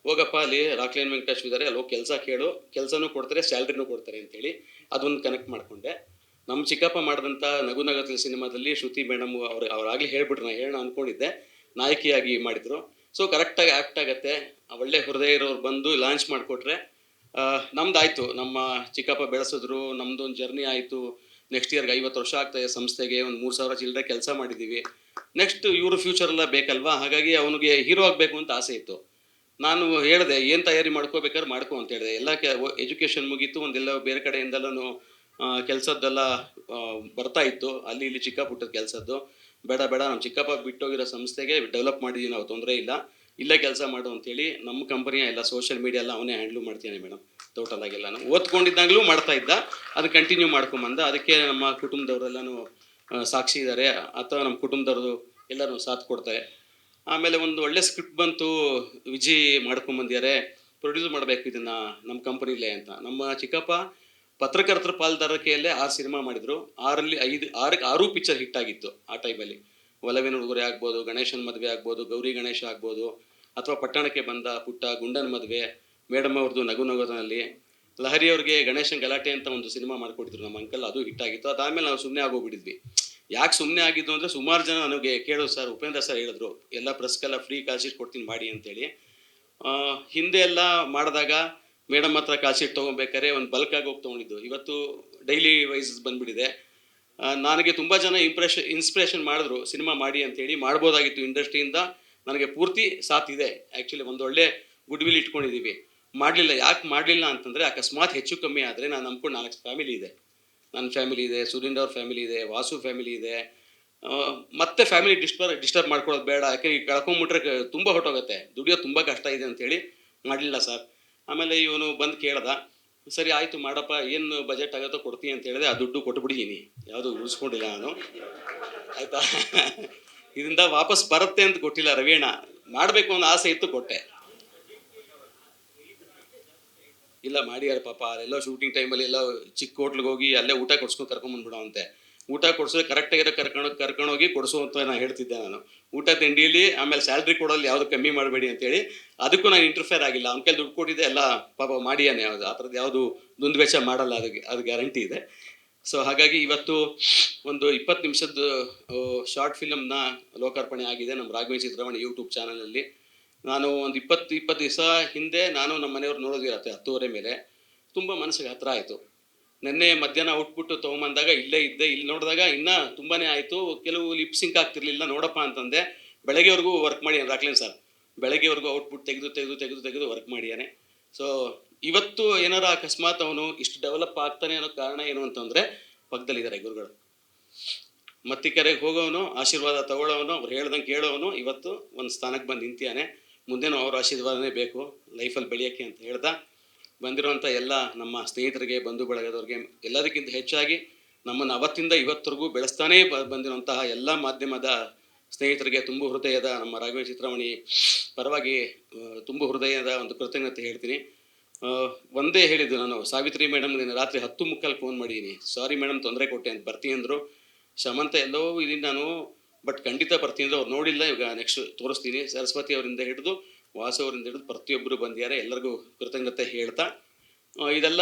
ಹೋಗಪ್ಪ ಅಲ್ಲಿ ರಾಕ್ಲೈನ್ ವೆಂಕಟೇಶ್ ಇದ್ದಾರೆ, ಅಲ್ಲಿ ಹೋಗಿ ಕೆಲಸ ಕೇಳು, ಕೆಲಸನೂ ಕೊಡ್ತಾರೆ, ಸ್ಯಾಲ್ರಿನೂ ಕೊಡ್ತಾರೆ ಅಂತೇಳಿ ಅದೊಂದು ಕನೆಕ್ಟ್ ಮಾಡಿಕೊಂಡೆ. ನಮ್ಮ ಚಿಕ್ಕಪ್ಪ ಮಾಡಿದಂಥ ನಗು ನಗತ್ಲ ಸಿನಿಮಾದಲ್ಲಿ ಶ್ರುತಿ ಮೇಡಮ್ ಅವ್ರಾಗಲೇ ಹೇಳ್ಬಿಟ್ರು, ನಾನು ಹೇಳೋಣ ಅಂದ್ಕೊಂಡಿದ್ದೆ, ನಾಯಕಿಯಾಗಿ ಮಾಡಿದರು. ಸೊ ಕರೆಕ್ಟಾಗಿ ಆ್ಯಕ್ಟ್ ಆಗುತ್ತೆ. ಒಳ್ಳೆ ಹೃದಯ ಇರೋರು ಬಂದು ಲಾಂಚ್ ಮಾಡಿಕೊಟ್ರೆ ನಮ್ದಾಯಿತು. ನಮ್ಮ ಚಿಕ್ಕಪ್ಪ ಬೆಳೆಸಿದ್ರು, ನಮ್ಮದೊಂದು ಜರ್ನಿ ಆಯಿತು. ನೆಕ್ಸ್ಟ್ ಇಯರ್ಗೆ 50 ವರ್ಷ ಆಗ್ತಾಯಿದೆ ಸಂಸ್ಥೆಗೆ. ಒಂದು 3,000 ಚಿಲ್ಲರೆ ಕೆಲಸ ಮಾಡಿದ್ದೀವಿ. ನೆಕ್ಸ್ಟ್ ಇವರು ಫ್ಯೂಚರೆಲ್ಲ ಬೇಕಲ್ವಾ, ಹಾಗಾಗಿ ಅವನಿಗೆ ಹೀರೋ ಆಗಬೇಕು ಅಂತ ಆಸೆ ಇತ್ತು. ನಾನು ಹೇಳಿದೆ, ಏನು ತಯಾರಿ ಮಾಡ್ಕೋಬೇಕಾದ್ರೆ ಮಾಡ್ಕೊ ಅಂತ ಹೇಳಿದೆ. ಎಲ್ಲ ಎಜುಕೇಷನ್ ಮುಗೀತು, ಒಂದೆಲ್ಲ ಬೇರೆ ಕಡೆಯಿಂದೆಲ್ಲೂ ಕೆಲಸದ್ದೆಲ್ಲ ಬರ್ತಾ ಇತ್ತು, ಅಲ್ಲಿ ಇಲ್ಲಿ ಚಿಕ್ಕ ಪುಟ್ಟದ ಕೆಲಸದ್ದು. ಬೇಡ ನಮ್ಮ ಚಿಕ್ಕಪ್ಪ ಬಿಟ್ಟೋಗಿರೋ ಸಂಸ್ಥೆಗೆ ಡೆವಲಪ್ ಮಾಡಿದ್ದೀವಿ ನಾವು, ತೊಂದರೆ ಇಲ್ಲ, ಇಲ್ಲೇ ಕೆಲಸ ಮಾಡು ಅಂತೇಳಿ ನಮ್ಮ ಕಂಪನಿಯ ಎಲ್ಲ ಸೋಷಿಯಲ್ ಮೀಡಿಯಾ ಎಲ್ಲ ಅವನೇ ಹ್ಯಾಂಡ್ಲ್ ಮಾಡ್ತೀನಿ ಮೇಡಮ್. ಟೋಟಲಾಗೆಲ್ಲ ನಾನು ಓದ್ಕೊಂಡಿದ್ದಾಗಲೂ ಮಾಡ್ತಾ ಇದ್ದ, ಅದು ಕಂಟಿನ್ಯೂ ಮಾಡ್ಕೊಂಬಂದ. ಅದಕ್ಕೆ ನಮ್ಮ ಕುಟುಂಬದವರೆಲ್ಲನೂ ಸಾಕ್ಷಿ ಇದ್ದಾರೆ, ಅಥವಾ ನಮ್ಮ ಕುಟುಂಬದವ್ರದ್ದು ಎಲ್ಲರೂ ಸಾಥ್ ಕೊಡ್ತಾರೆ. ಆಮೇಲೆ ಒಂದು ಒಳ್ಳೆ ಸ್ಕ್ರಿಪ್ಟ್ ಬಂತು, ವಿಜಿ ಮಾಡ್ಕೊಂಬಂದಿದ್ದಾರೆ, ಪ್ರೊಡ್ಯೂಸ್ ಮಾಡಬೇಕು ಇದನ್ನು ನಮ್ಮ ಕಂಪನಿಲೇ ಅಂತ. ನಮ್ಮ ಚಿಕ್ಕಪ್ಪ ಪತ್ರಕರ್ತರ ಪಾಲ್ದಾರಿಕೆಯಲ್ಲೇ 6 ಸಿನಿಮಾ ಮಾಡಿದರು. 6 ಪಿಕ್ಚರ್ ಹಿಟ್ ಆಗಿತ್ತು ಆ ಟೈಮಲ್ಲಿ. ಒಲವಿನ ಉಡುಗೊರೆ ಆಗ್ಬೋದು, ಗಣೇಶನ ಮದುವೆ ಆಗ್ಬೋದು, ಗೌರಿ ಗಣೇಶ ಆಗ್ಬೋದು, ಅಥವಾ ಪಟ್ಟಣಕ್ಕೆ ಬಂದ ಪುಟ್ಟ, ಗುಂಡನ ಮದುವೆ, ಮೇಡಮ್ ಅವ್ರದ್ದು ನಗು ನಗೋದಲ್ಲಿ, ಲಹರಿ ಅವ್ರಿಗೆ ಗಣೇಶನ್ ಗಲಾಟೆ ಅಂತ ಒಂದು ಸಿನಿಮಾ ಮಾಡಿಕೊಟ್ಟಿದ್ರು ನಮ್ಮ ಅಂಕಲ್, ಅದು ಹಿಟ್ ಆಗಿತ್ತು. ಅದಾದಮೇಲೆ ನಾವು ಸುಮ್ಮನೆ ಆಗೋಗ್ಬಿಟ್ಟಿದ್ವಿ. ಯಾಕೆ ಸುಮ್ಮನೆ ಆಗಿದ್ದು ಅಂದರೆ ಸುಮಾರು ಜನ ನನಗೆ ಕೇಳೋದು, ಸರ್ ಉಪೇಂದ್ರ ಸರ್ ಹೇಳಿದ್ರು ಎಲ್ಲ ಪ್ರೆಸ್ಗೆಲ್ಲ ಫ್ರೀ ಕಾಲ್ ಶೀಟ್ ಕೊಡ್ತೀನಿ ಮಾಡಿ ಅಂತೇಳಿ. ಹಿಂದೆ ಎಲ್ಲ ಮಾಡಿದಾಗ ಮೇಡಮ್ ಹತ್ರ ಕಾಲ್ ಶೀಟ್ ತೊಗೊಬೇಕಾದ್ರೆ ಒಂದು ಬಲ್ಕಾಗಿ ಹೋಗಿ ತೊಗೊಂಡಿದ್ದು, ಇವತ್ತು ಡೈಲಿ ವೈಸ್ ಬಂದುಬಿಟ್ಟಿದೆ. ನನಗೆ ತುಂಬ ಜನ ಇನ್ಸ್ಪಿರೇಷನ್ ಮಾಡಿದ್ರು ಸಿನಿಮಾ ಮಾಡಿ ಅಂತೇಳಿ. ಮಾಡ್ಬೋದಾಗಿತ್ತು, ಇಂಡಸ್ಟ್ರಿಯಿಂದ ನನಗೆ ಪೂರ್ತಿ ಸಾಥ್ ಇದೆ. ಆ್ಯಕ್ಚುಲಿ ಒಂದು ಒಳ್ಳೆ ಗುಡ್ ವಿಲ್ ಇಟ್ಕೊಂಡಿದ್ದೀವಿ. ಮಾಡಲಿಲ್ಲ. ಯಾಕೆ ಮಾಡಲಿಲ್ಲ ಅಂತಂದರೆ ಅಕಸ್ಮಾತ್ ಹೆಚ್ಚು ಕಮ್ಮಿ ಆದರೆ ನಾನು ನಂಬ್ಕೊಂಡು 4 ಫ್ಯಾಮಿಲಿ ಇದೆ. ನನ್ನ ಫ್ಯಾಮಿಲಿ ಇದೆ, ಸುರೇಂದ್ರ ಅವ್ರ ಫ್ಯಾಮಿಲಿ ಇದೆ, ವಾಸು ಫ್ಯಾಮಿಲಿ ಇದೆ. ಮತ್ತೆ ಫ್ಯಾಮಿಲಿ ಡಿಸ್ಟರ್ಬ್ ಮಾಡ್ಕೊಳ್ಳೋದು ಬೇಡ, ಯಾಕೆ ಈಗ ಕಳ್ಕೊಂಬಿಟ್ರೆ ತುಂಬ ಹೊಟ್ಟೋಗುತ್ತೆ, ದುಡಿಯೋದು ತುಂಬ ಕಷ್ಟ ಇದೆ ಅಂತೇಳಿ ಮಾಡಲಿಲ್ಲ ಸರ್. ಆಮೇಲೆ ಇವನು ಬಂದು ಕೇಳ್ದ, ಸರಿ ಆಯಿತು ಮಾಡಪ್ಪ, ಏನು ಬಜೆಟ್ ಆಗುತ್ತೋ ಕೊಡ್ತೀನಿ ಅಂತ ಹೇಳಿದೆ. ಆ ದುಡ್ಡು ಕೊಟ್ಬಿಟ್ಟಿದ್ದೀನಿ, ಯಾವುದು ಉಳಿಸ್ಕೊಂಡಿಲ್ಲ ನಾನು, ಆಯಿತಾ. ಇದರಿಂದ ವಾಪಸ್ ಬರುತ್ತೆ ಅಂತ ಕೊಟ್ಟಿಲ್ಲ ರವೀಣ, ಮಾಡಬೇಕು ಅನ್ನೋ ಆಸೆ ಇತ್ತು, ಕೊಟ್ಟೆ. ಇಲ್ಲ ಮಾಡಿಯಾರ ಪಾಪ, ಅಲ್ಲೆಲ್ಲೋ ಶೂಟಿಂಗ್ ಟೈಮಲ್ಲಿ ಎಲ್ಲ ಚಿಕ್ಕ ಹೋಟ್ಲಿಗೆ ಹೋಗಿ ಅಲ್ಲೇ ಊಟ ಕೊಡ್ಸ್ಕೊಂಡು ಕರ್ಕೊಂಬಂದ್ಬಿಡೋ ಅಂತೆ. ಊಟ ಕೊಡಿಸಿದ್ರೆ ಕರೆಕ್ಟಾಗಿರೋ ಕರ್ಕೊಂಡೋಗಿ ಕೊಡಿಸು ಅಂತ ನಾನು ಹೇಳ್ತಿದ್ದೆ. ನಾನು ಊಟ ತಿಂಡಿಯಲ್ಲಿ ಆಮೇಲೆ ಸ್ಯಾಲ್ರಿ ಕೊಡೋಲ್ಲಿ ಯಾವುದು ಕಮ್ಮಿ ಮಾಡಬೇಡಿ ಅಂತೇಳಿ, ಅದಕ್ಕೂ ನಾನು ಇಂಟರ್ಫೇರ್ ಆಗಿಲ್ಲ. ಅವ್ನ ಕೈಲಿ ದುಡ್ಡು ಕೊಟ್ಟಿದ್ದೆ, ಎಲ್ಲ ಪಾಪ ಮಾಡಿಯಾನೆ, ಯಾವುದು ಆ ಥರದ್ದು ಯಾವುದು ದುಂದು ವೆಚ್ಚ ಮಾಡಲ್ಲ, ಅದು ಗ್ಯಾರಂಟಿ ಇದೆ. ಸೊ ಹಾಗಾಗಿ ಇವತ್ತು ಒಂದು 20 ನಿಮಿಷದ ಶಾರ್ಟ್ ಫಿಲಮ್ನ ಲೋಕಾರ್ಪಣೆ ಆಗಿದೆ ನಮ್ಮ ರಾಘವೇಂದ್ರ ಚಿತ್ರವಾಣಿ ಯೂಟ್ಯೂಬ್ ಚಾನಲಲ್ಲಿ. ನಾನು ಒಂದು 20 ದಿವಸ ಹಿಂದೆ ನಾನು ನಮ್ಮ ಮನೆಯವ್ರು ನೋಡೋದಿರತ್ತೆ 10:30 ಮೇಲೆ. ತುಂಬ ಮನಸ್ಸಿಗೆ ಹತ್ತಿರ ಆಯಿತು. ನೆನ್ನೆ ಮಧ್ಯಾಹ್ನ ಔಟ್ಪುಟ್ಟು ತೊಗೊಂಬಂದಾಗ ಇಲ್ಲೇ ಇದ್ದೆ, ಇಲ್ಲಿ ನೋಡಿದಾಗ ಇನ್ನೂ ತುಂಬಾ ಆಯಿತು. ಕೆಲವು ಲಿಪ್ ಸಿಂಕ್ ಆಗ್ತಿರ್ಲಿಲ್ಲ, ನೋಡಪ್ಪ ಅಂತಂದೆ. ಬೆಳಗ್ಗೆವರೆಗೂ ವರ್ಕ್ ಮಾಡಿ ರಾಕ್ಲೇನ್ ಸರ್, ಬೆಳಗ್ಗೆವರೆಗೂ ಔಟ್ಪುಟ್ ತೆಗೆದು ವರ್ಕ್ ಮಾಡಿಯಾನೆ. ಸೊ ಇವತ್ತು ಏನಾರ ಅಕಸ್ಮಾತ್ ಅವನು ಇಷ್ಟು ಡೆವಲಪ್ ಆಗ್ತಾನೆ ಅನ್ನೋ ಕಾರಣ ಏನು ಅಂತಂದರೆ, ಪಕ್ಕದಲ್ಲಿದ್ದಾರೆ ಗುರುಗಳು. ಮತ್ತಿಕೆರೆಗೆ ಹೋಗೋವನು, ಆಶೀರ್ವಾದ ತಗೊಳ್ಳೋವನು, ಅವ್ರು ಹೇಳ್ದಂಗೆ ಕೇಳೋವನು ಇವತ್ತು ಒಂದು ಸ್ಥಾನಕ್ಕೆ ಬಂದು ನಿಂತಿಯಾನೆ. ಮುಂದೆನೂ ಅವ್ರ ಆಶೀರ್ವಾದನೇ ಬೇಕು ಲೈಫಲ್ಲಿ ಬೆಳೆಯೋಕ್ಕೆ ಅಂತ ಹೇಳ್ತಾ, ಬಂದಿರುವಂಥ ಎಲ್ಲ ನಮ್ಮ ಸ್ನೇಹಿತರಿಗೆ, ಬಂಧು ಬಳಗದವ್ರಿಗೆ, ಎಲ್ಲದಕ್ಕಿಂತ ಹೆಚ್ಚಾಗಿ ನಮ್ಮನ್ನು ಅವತ್ತಿಂದ ಇವತ್ತರೆಗೂ ಬೆಳೆಸ್ತಾನೇ ಬಂದಿರುವಂತಹ ಎಲ್ಲ ಮಾಧ್ಯಮದ ಸ್ನೇಹಿತರಿಗೆ ತುಂಬ ಹೃದಯದ, ನಮ್ಮ ರಾಘವೇಂದ್ರ ಚಿತ್ರವಾಣಿ ಪರವಾಗಿ ತುಂಬ ಹೃದಯದ ಒಂದು ಕೃತಜ್ಞತೆ ಹೇಳ್ತೀನಿ. ಒಂದೇ ಹೇಳಿದ್ದು, ನಾನು ಸಾವಿತ್ರಿ ಮೇಡಮ್ ರಾತ್ರಿ 10:30 ಫೋನ್ ಮಾಡಿದ್ದೀನಿ, ಸಾರಿ ಮೇಡಮ್ ತೊಂದರೆ ಕೊಟ್ಟೆ ಅಂತ, ಬರ್ತೀನಿ ಅಂದರು. ಶಮಂತ ಎಲ್ಲೋ ಇದೀನಿ ನಾನು, ಬಟ್ ಖಂಡಿತ ಬರ್ತೀನಿ ಅಂದ್ರೆ ಅವ್ರು ನೋಡಿಲ್ಲ. ಇವಾಗ ನೆಕ್ಸ್ಟ್ ತೋರಿಸ್ತೀನಿ. ಸರಸ್ವತಿ ಅವರಿಂದ ಹಿಡಿದು ವಾಸು ಅವರಿಂದ ಹಿಡಿದು ಪ್ರತಿಯೊಬ್ಬರು ಬಂದಿದ್ದಾರೆ, ಎಲ್ಲರಿಗೂ ಕೃತಜ್ಞತೆ ಹೇಳ್ತಾ, ಇದೆಲ್ಲ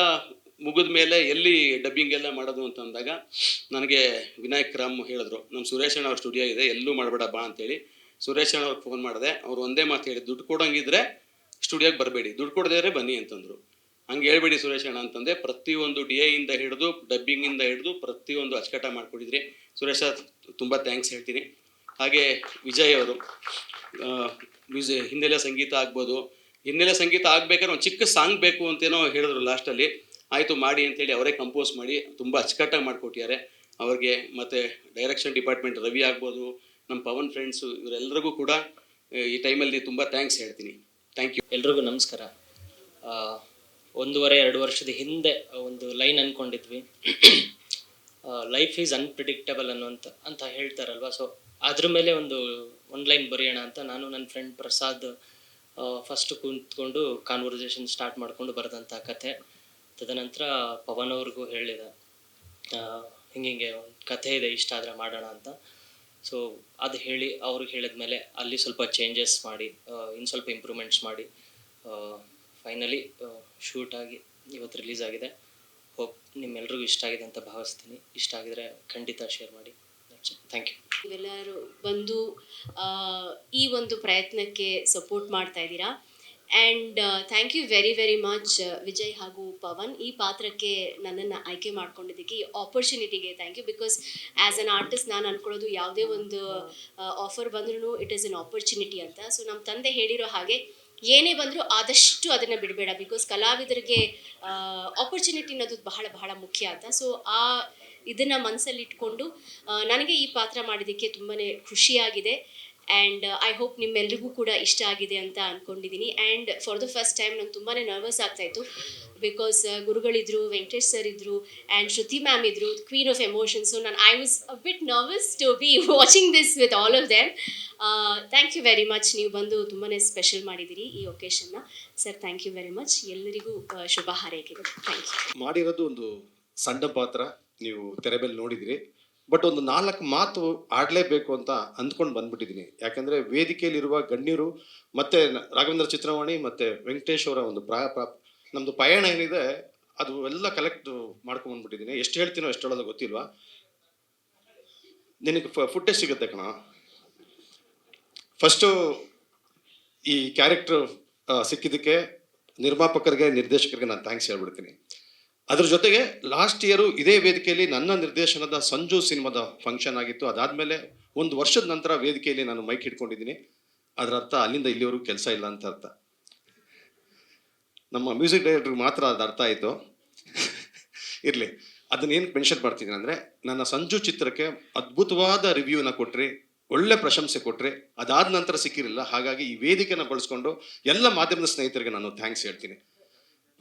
ಮುಗಿದ ಮೇಲೆ ಎಲ್ಲಿ ಡಬ್ಬಿಂಗ್ ಎಲ್ಲ ಮಾಡೋದು ಅಂತಂದಾಗ ನನಗೆ ವಿನಾಯಕ್ ರಾಮ್ ಹೇಳಿದ್ರು, ನಮ್ಮ ಸುರೇಶಣ್ಣ ಅವ್ರ ಸ್ಟುಡಿಯೋ ಇದೆ, ಎಲ್ಲೂ ಮಾಡಬೇಡ ಬಾ ಅಂತೇಳಿ. ಸುರೇಶ್ ಅಣ್ಣ ಅವ್ರಿಗೆ ಫೋನ್ ಮಾಡಿದೆ. ಅವ್ರು ಒಂದೇ ಮಾತು ಹೇಳಿ, ದುಡ್ಡು ಕೊಡೋಂಗಿದ್ರೆ ಸ್ಟುಡಿಯೋಗೆ ಬರಬೇಡಿ, ದುಡ್ಡು ಕೊಡದೇ ಬನ್ನಿ ಅಂತಂದರು. ಹಂಗೆ ಹೇಳ್ಬೇಡಿ ಸುರೇಶ್ ಅಣ್ಣ ಅಂತಂದೆ. ಪ್ರತಿಯೊಂದು DI ಇಂದ ಹಿಡಿದು ಡಬ್ಬಿಂಗಿಂದ ಹಿಡಿದು ಪ್ರತಿಯೊಂದು ಅಚ್ಚುಕಟ್ಟ ಮಾಡಿಕೊಟ್ಟಿದ್ರಿ ಸುರೇಶ, ತುಂಬ ಥ್ಯಾಂಕ್ಸ್ ಹೇಳ್ತೀನಿ. ಹಾಗೆ ವಿಜಯ್ ಅವರು ಹಿನ್ನೆಲೆ ಸಂಗೀತ ಆಗ್ಬೋದು, ಹಿನ್ನೆಲೆ ಸಂಗೀತ ಆಗ್ಬೇಕಾದ್ರೆ ಒಂದು ಚಿಕ್ಕ ಸಾಂಗ್ ಬೇಕು ಅಂತೇನೋ ಹೇಳಿದ್ರು ಲಾಸ್ಟಲ್ಲಿ. ಆಯಿತು ಮಾಡಿ ಅಂತೇಳಿ ಅವರೇ ಕಂಪೋಸ್ ಮಾಡಿ ತುಂಬ ಅಚ್ಚುಕಟ್ಟಾಗಿ ಮಾಡಿಕೊಟ್ಟಿದ್ದಾರೆ ಅವ್ರಿಗೆ. ಮತ್ತು ಡೈರೆಕ್ಷನ್ ಡಿಪಾರ್ಟ್ಮೆಂಟ್ ರವಿ ಆಗ್ಬೋದು, ನಮ್ಮ ಪವನ್ ಫ್ರೆಂಡ್ಸು, ಇವರೆಲ್ಲರಿಗೂ ಕೂಡ ಈ ಟೈಮಲ್ಲಿ ತುಂಬ ಥ್ಯಾಂಕ್ಸ್ ಹೇಳ್ತೀನಿ. Thank you. ಎಲ್ರಿಗೂ ನಮಸ್ಕಾರ. 1.5-2 ವರ್ಷದ ಹಿಂದೆ ಒಂದು ಲೈನ್ ಅಂದ್ಕೊಂಡಿದ್ವಿ, ಲೈಫ್ ಈಸ್ ಅನ್ಪ್ರಿಡಿಕ್ಟಬಲ್ ಅಂತ ಹೇಳ್ತಾರಲ್ವ. ಸೊ ಅದ್ರ ಮೇಲೆ ಒಂದು ಲೈನ್ ಬರೆಯೋಣ ಅಂತ ನಾನು ನನ್ನ ಫ್ರೆಂಡ್ ಪ್ರಸಾದ್ ಫಸ್ಟು ಕೂತ್ಕೊಂಡು ಕಾನ್ವರ್ಸೇಷನ್ ಸ್ಟಾರ್ಟ್ ಮಾಡಿಕೊಂಡು ಬರೆದಂಥ ಕಥೆ. ತದನಂತರ ಪವನ್ ಅವ್ರಿಗೂ ಹೇಳಿದೆ, ಹಿಂಗೆ ಒಂದು ಕಥೆ ಇದೆ, ಇಷ್ಟ ಆದರೆ ಮಾಡೋಣ ಅಂತ. ಸೊ ಅದು ಹೇಳಿ ಅವ್ರಿಗೆ ಹೇಳಿದ್ಮೇಲೆ ಅಲ್ಲಿ ಸ್ವಲ್ಪ ಚೇಂಜಸ್ ಮಾಡಿ ಇನ್ನು ಸ್ವಲ್ಪ ಇಂಪ್ರೂವ್ಮೆಂಟ್ಸ್ ಮಾಡಿ ಫೈನಲಿ ಶೂಟ್ ಆಗಿ ಇವತ್ತು ರಿಲೀಸ್ ಆಗಿದೆ. ಹೋಪ್ ನಿಮ್ಮೆಲ್ರಿಗೂ ಇಷ್ಟ ಆಗಿದೆ ಅಂತ ಭಾವಿಸ್ತೀನಿ. ಇಷ್ಟ ಆಗಿದ್ರೆ ಖಂಡಿತ ಶೇರ್ ಮಾಡಿ. Thank you. ನೀವೆಲ್ಲರೂ ಬಂದು ಈ ಒಂದು ಪ್ರಯತ್ನಕ್ಕೆ ಸಪೋರ್ಟ್ ಮಾಡ್ತಾ ಇದ್ದೀರಾ. And thank you very much Vijay ಹಾಗೂ ಪವನ್, ಈ ಪಾತ್ರಕ್ಕೆ ನನ್ನನ್ನು ಆಯ್ಕೆ ಮಾಡ್ಕೊಂಡಿದ್ದಕ್ಕೆ, ಈ ಆಪರ್ಚುನಿಟಿಗೆ thank you. Because as an artist ನಾನು ಅಂದ್ಕೊಳ್ಳೋದು ಯಾವುದೇ ಒಂದು ಆಫರ್ ಬಂದ್ರೂ ಇಟ್ ಈಸ್ ಅನ್ ಆಪರ್ಚುನಿಟಿ ಅಂತ. ಸೊ ನಮ್ಮ ತಂದೆ ಹೇಳಿರೋ ಹಾಗೆ ಏನೇ ಬಂದರೂ ಆದಷ್ಟು ಅದನ್ನು ಬಿಡಬೇಡ, ಬಿಕಾಸ್ ಕಲಾವಿದರಿಗೆ ಆಪರ್ಚುನಿಟಿ ಅನ್ನೋದು ಬಹಳ ಮುಖ್ಯ ಅಂತ. ಸೊ ಇದನ್ನು ಮನಸ್ಸಲ್ಲಿ ಇಟ್ಕೊಂಡು ನನಗೆ ಈ ಪಾತ್ರ ಮಾಡಿದ್ದಕ್ಕೆ ತುಂಬಾ ಖುಷಿಯಾಗಿದೆ. ಆ್ಯಂಡ್ ಐ ಹೋಪ್ ನಿಮ್ಮೆಲ್ರಿಗೂ ಕೂಡ ಇಷ್ಟ ಆಗಿದೆ ಅಂತ ಅಂದ್ಕೊಂಡಿದ್ದೀನಿ. And for the first time ನಂಗೆ ತುಂಬಾ ನರ್ವಸ್ ಆಗ್ತಾಯಿತ್ತು, ಬಿಕಾಸ್ ಗುರುಗಳಿದ್ರು, ವೆಂಕಟೇಶ್ ಸರ್ ಇದ್ದರು, ಆ್ಯಂಡ್ ಶ್ರುತಿ ಮ್ಯಾಮ್ ಇದ್ದರು, queen of emotions. So I was a bit nervous to be watching this with all of them. Thank you very much. ನೀವು ಬಂದು ತುಂಬಾ special ಮಾಡಿದ್ದೀರಿ ಈ ಒಕೇಶನ್ನ. Sir thank you very much. ಎಲ್ಲರಿಗೂ ಶುಭ ಹಾರೈಕೆಗಳು. Thank you. ಮಾಡಿರೋದು ಒಂದು ಸಣ್ಣ ಪಾತ್ರ, ನೀವು ತೆರೆ ಮೇಲೆ ನೋಡಿದಿರಿ. ಬಟ್ ಒಂದು 4 ಮಾತು ಆಡಲೇಬೇಕು ಅಂತ ಅಂದ್ಕೊಂಡು ಬಂದ್ಬಿಟ್ಟಿದ್ದೀನಿ. ಯಾಕಂದರೆ ವೇದಿಕೆಯಲ್ಲಿರುವ ಗಣ್ಯರು ಮತ್ತು ರಾಘವೇಂದ್ರ ಚಿತ್ರವಾಣಿ ಮತ್ತು ವೆಂಕಟೇಶ್ ಅವರ ಒಂದು ನಮ್ಮದು ಪಯಣ ಏನಿದೆ ಅದು ಎಲ್ಲ ಕಲೆಕ್ಟ್ ಮಾಡ್ಕೊಂಡ್ಬಂದ್ಬಿಟ್ಟಿದ್ದೀನಿ. ಎಷ್ಟು ಹೇಳ್ತೀನೋ ಎಷ್ಟು ಹೇಳೋದು ಗೊತ್ತಿಲ್ವಾ? ನಿನಗೆ ಫುಟೇಜ್ ಸಿಗುತ್ತೆ ಕಣ. ಫಸ್ಟು ಈ ಕ್ಯಾರೆಕ್ಟ್ರು ಸಿಕ್ಕಿದ್ದಕ್ಕೆ ನಿರ್ಮಾಪಕರಿಗೆ, ನಿರ್ದೇಶಕರಿಗೆ ನಾನು ಥ್ಯಾಂಕ್ಸ್ ಹೇಳ್ಬಿಡ್ತೀನಿ. ಅದ್ರ ಜೊತೆಗೆ ಲಾಸ್ಟ್ ಇಯರು ಇದೇ ವೇದಿಕೆಯಲ್ಲಿ ನನ್ನ ನಿರ್ದೇಶನದ ಸಂಜು ಸಿನಿಮಾದ ಫಂಕ್ಷನ್ ಆಗಿತ್ತು. ಅದಾದಮೇಲೆ 1 ವರ್ಷದ ನಂತರ ವೇದಿಕೆಯಲ್ಲಿ ನಾನು ಮೈಕ್ ಹಿಡ್ಕೊಂಡಿದ್ದೀನಿ. ಅದರ ಅರ್ಥ ಅಲ್ಲಿಂದ ಇಲ್ಲಿವರೆಗೂ ಕೆಲಸ ಇಲ್ಲ ಅಂತ ಅರ್ಥ. ನಮ್ಮ ಮ್ಯೂಸಿಕ್ ಡೈರೆಕ್ಟ್ರಿಗೆ ಮಾತ್ರ ಅದು ಅರ್ಥ ಆಯಿತು. ಇರಲಿ, ಅದನ್ನೇನು ಮೆನ್ಷನ್ ಮಾಡ್ತಿದ್ದೀನಿ ಅಂದರೆ, ನನ್ನ ಸಂಜು ಚಿತ್ರಕ್ಕೆ ಅದ್ಭುತವಾದ ರಿವ್ಯೂನ ಕೊಟ್ರಿ, ಒಳ್ಳೆ ಪ್ರಶಂಸೆ ಕೊಟ್ರಿ. ಅದಾದ ನಂತರ ಸಿಕ್ಕಿರಲಿಲ್ಲ. ಹಾಗಾಗಿ ಈ ವೇದಿಕೆನ ಬಳಸ್ಕೊಂಡು ಎಲ್ಲ ಮಾಧ್ಯಮದ ಸ್ನೇಹಿತರಿಗೆ ನಾನು ಥ್ಯಾಂಕ್ಸ್ ಹೇಳ್ತೀನಿ.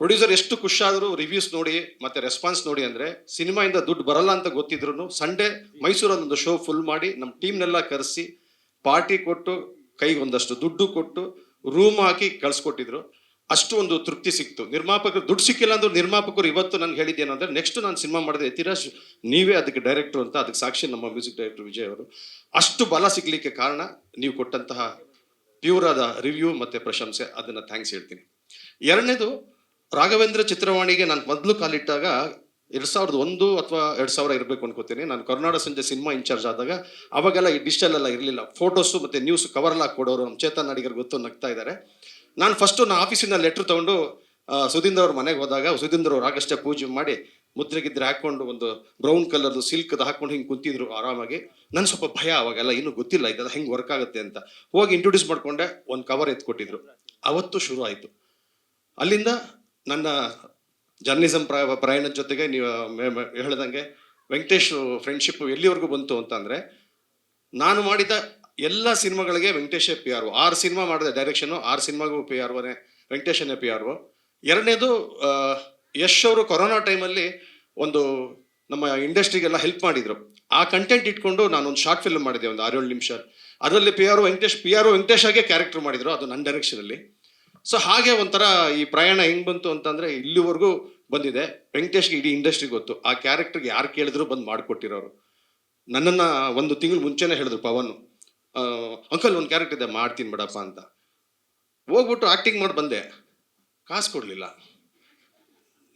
ಪ್ರೊಡ್ಯೂಸರ್ ಎಷ್ಟು ಖುಷಿಯಾದರೂ ರಿವ್ಯೂಸ್ ನೋಡಿ ಮತ್ತು ರೆಸ್ಪಾನ್ಸ್ ನೋಡಿ. ಅಂದರೆ ಸಿನಿಮಾಯಿಂದ ದುಡ್ಡು ಬರಲ್ಲ ಅಂತ ಗೊತ್ತಿದ್ರು ಸಂಡೇ ಮೈಸೂರಲ್ಲಿ ಒಂದು ಶೋ ಫುಲ್ ಮಾಡಿ ನಮ್ಮ ಟೀಮ್ನೆಲ್ಲ ಕರೆಸಿ ಪಾರ್ಟಿ ಕೊಟ್ಟು, ಕೈಗೆ ಒಂದಷ್ಟು ದುಡ್ಡು ಕೊಟ್ಟು, ರೂಮ್ ಹಾಕಿ ಕಳಿಸ್ಕೊಟ್ಟಿದ್ರು. ಅಷ್ಟು ಒಂದು ತೃಪ್ತಿ ಸಿಕ್ತು. ನಿರ್ಮಾಪಕರು ದುಡ್ಡು ಸಿಕ್ಕಿಲ್ಲ ಅಂದ್ರೂ ನಿರ್ಮಾಪಕರು ಇವತ್ತು ನನಗೆ ಹೇಳಿದ್ದೇನೆಂದರೆ, ನೆಕ್ಸ್ಟ್ ನಾನು ಸಿನಿಮಾ ಮಾಡಿದ್ರೆ ಯತಿರಾಜ್ ನೀವೇ ಅದಕ್ಕೆ ಡೈರೆಕ್ಟ್ರು ಅಂತ. ಅದಕ್ಕೆ ಸಾಕ್ಷಿ ನಮ್ಮ ಮ್ಯೂಸಿಕ್ ಡೈರೆಕ್ಟರ್ ವಿಜಯ್ ಅವರು. ಅಷ್ಟು ಬಲ ಸಿಗಲಿಕ್ಕೆ ಕಾರಣ ನೀವು ಕೊಟ್ಟಂತಹ ಪ್ಯೂರ್ ಆದ ರಿವ್ಯೂ ಮತ್ತು ಪ್ರಶಂಸೆ. ಅದನ್ನು ಥ್ಯಾಂಕ್ಸ್ ಹೇಳ್ತೀನಿ. ಎರಡನೇದು, ರಾಘವೇಂದ್ರ ಚಿತ್ರವಾಣಿಗೆ ನಾನು ಮೊದಲು ಕಾಲಿಟ್ಟಾಗ 2001 ಅಥವಾ 2000 ಇರಬೇಕು ಅನ್ಕೋತೀನಿ. ನಾನು ಕರ್ನಾಟಕ ಸಂಜೆ ಸಿನಿಮಾ ಇನ್ಚಾರ್ಜ್ ಆದಾಗ ಅವಾಗೆಲ್ಲ ಈ ಡಿಜಿಟಲ್ ಎಲ್ಲ ಇರಲಿಲ್ಲ. ಫೋಟೋಸು ಮತ್ತು ನ್ಯೂಸ್ ಕವರೆಲ್ಲ ಕೊಡೋರು ನಮ್ಮ ಚೇತನ್ ಅಡಿಗರ್ ಗೊತ್ತು, ನಗ್ತಾ ಇದ್ದಾರೆ. ನಾನು ಫಸ್ಟು ನನ್ನ ಆಫೀಸಿಂದ ಲೆಟ್ರ್ ತೊಗೊಂಡು ಸುಧೀಂದ್ರ ಅವ್ರ ಮನೆಗೆ ಹೋದಾಗ ಸುಧೀಂದ್ರ ಅವ್ರು ಆಗಷ್ಟೇ ಪೂಜೆ ಮಾಡಿ ಮುದ್ರೆಗಿದ್ರೆ ಹಾಕ್ಕೊಂಡು ಒಂದು ಬ್ರೌನ್ ಕಲರ್ದು ಸಿಲ್ಕ್ದು ಹಾಕ್ಕೊಂಡು ಹಿಂಗೆ ಕುಂತಿದ್ರು ಆರಾಮಾಗಿ. ನನ್ನ ಸ್ವಲ್ಪ ಭಯ, ಅವಾಗೆಲ್ಲ ಇನ್ನೂ ಗೊತ್ತಿಲ್ಲ ಇದೆಲ್ಲ ಹೆಂಗೆ ವರ್ಕ್ ಆಗುತ್ತೆ ಅಂತ. ಹೋಗಿ ಇಂಟ್ರೊಡ್ಯೂಸ್ ಮಾಡಿಕೊಂಡೆ, ಒಂದು ಕವರ್ ಎತ್ಕೊಟ್ಟಿದ್ರು. ಅವತ್ತು ಶುರು ಆಯಿತು. ಅಲ್ಲಿಂದ ನನ್ನ ಜರ್ನಿಸಮ್ ಪ್ರಯಾಣದ ಜೊತೆಗೆ ನೀವು ಹೇಳ್ದಂಗೆ ವೆಂಕಟೇಶ್ ಫ್ರೆಂಡ್ಶಿಪ್ ಎಲ್ಲಿವರೆಗೂ ಬಂತು ಅಂತಂದರೆ, ನಾನು ಮಾಡಿದ ಎಲ್ಲ ಸಿನಿಮಾಗಳಿಗೆ ವೆಂಕಟೇಶೇ PR. 6 ಸಿನಿಮಾ ಮಾಡಿದೆ ಡೈರೆಕ್ಷನು, 6 ಸಿನಿಮಾಗೂ PR ವೆಂಕಟೇಶನೇ PR. ಎರಡನೇದು, ಯಶ್ ಅವರು ಕೊರೋನಾ ಟೈಮಲ್ಲಿ ಒಂದು ನಮ್ಮ ಇಂಡಸ್ಟ್ರಿಗೆಲ್ಲ ಹೆಲ್ಪ್ ಮಾಡಿದರು. ಆ ಕಂಟೆಂಟ್ ಇಟ್ಕೊಂಡು ನಾನೊಂದು ಶಾರ್ಟ್ ಫಿಲ್ಮ್ ಮಾಡಿದೆ, ಒಂದು 6-7 ನಿಮಿಷ. ಅದರಲ್ಲಿ PR ವೆಂಕಟೇಶ್ ಆಗೇ ಕ್ಯಾರೆಕ್ಟರ್ ಮಾಡಿದರು, ಅದು ನನ್ನ ಡೈರೆಕ್ಷನಲ್ಲಿ. ಸೊ ಹಾಗೆ ಒಂಥರ ಈ ಪ್ರಯಾಣ ಹೆಂಗೆ ಬಂತು ಅಂತಂದರೆ ಇಲ್ಲಿವರೆಗೂ ಬಂದಿದೆ. ವೆಂಕಟೇಶ್ಗೆ ಇಡೀ ಇಂಡಸ್ಟ್ರಿ ಗೊತ್ತು. ಆ ಕ್ಯಾರೆಕ್ಟರ್ಗೆ ಯಾರು ಕೇಳಿದ್ರು ಬಂದು ಮಾಡಿಕೊಟ್ಟಿರೋರು. ನನ್ನನ್ನು 1 ತಿಂಗಳು ಮುಂಚೆನೇ ಹೇಳಿದ್ರು ಪವನ್, ಅಂಕಲ್ ಒಂದು ಕ್ಯಾರೆಕ್ಟರ್ ಇದೆ ಮಾಡ್ತೀನಿ ಬಿಡಪ್ಪ ಅಂತ. ಹೋಗ್ಬಿಟ್ಟು ಆ್ಯಕ್ಟಿಂಗ್ ಮಾಡಿ ಬಂದೆ. ಕಾಸು ಕೊಡಲಿಲ್ಲ.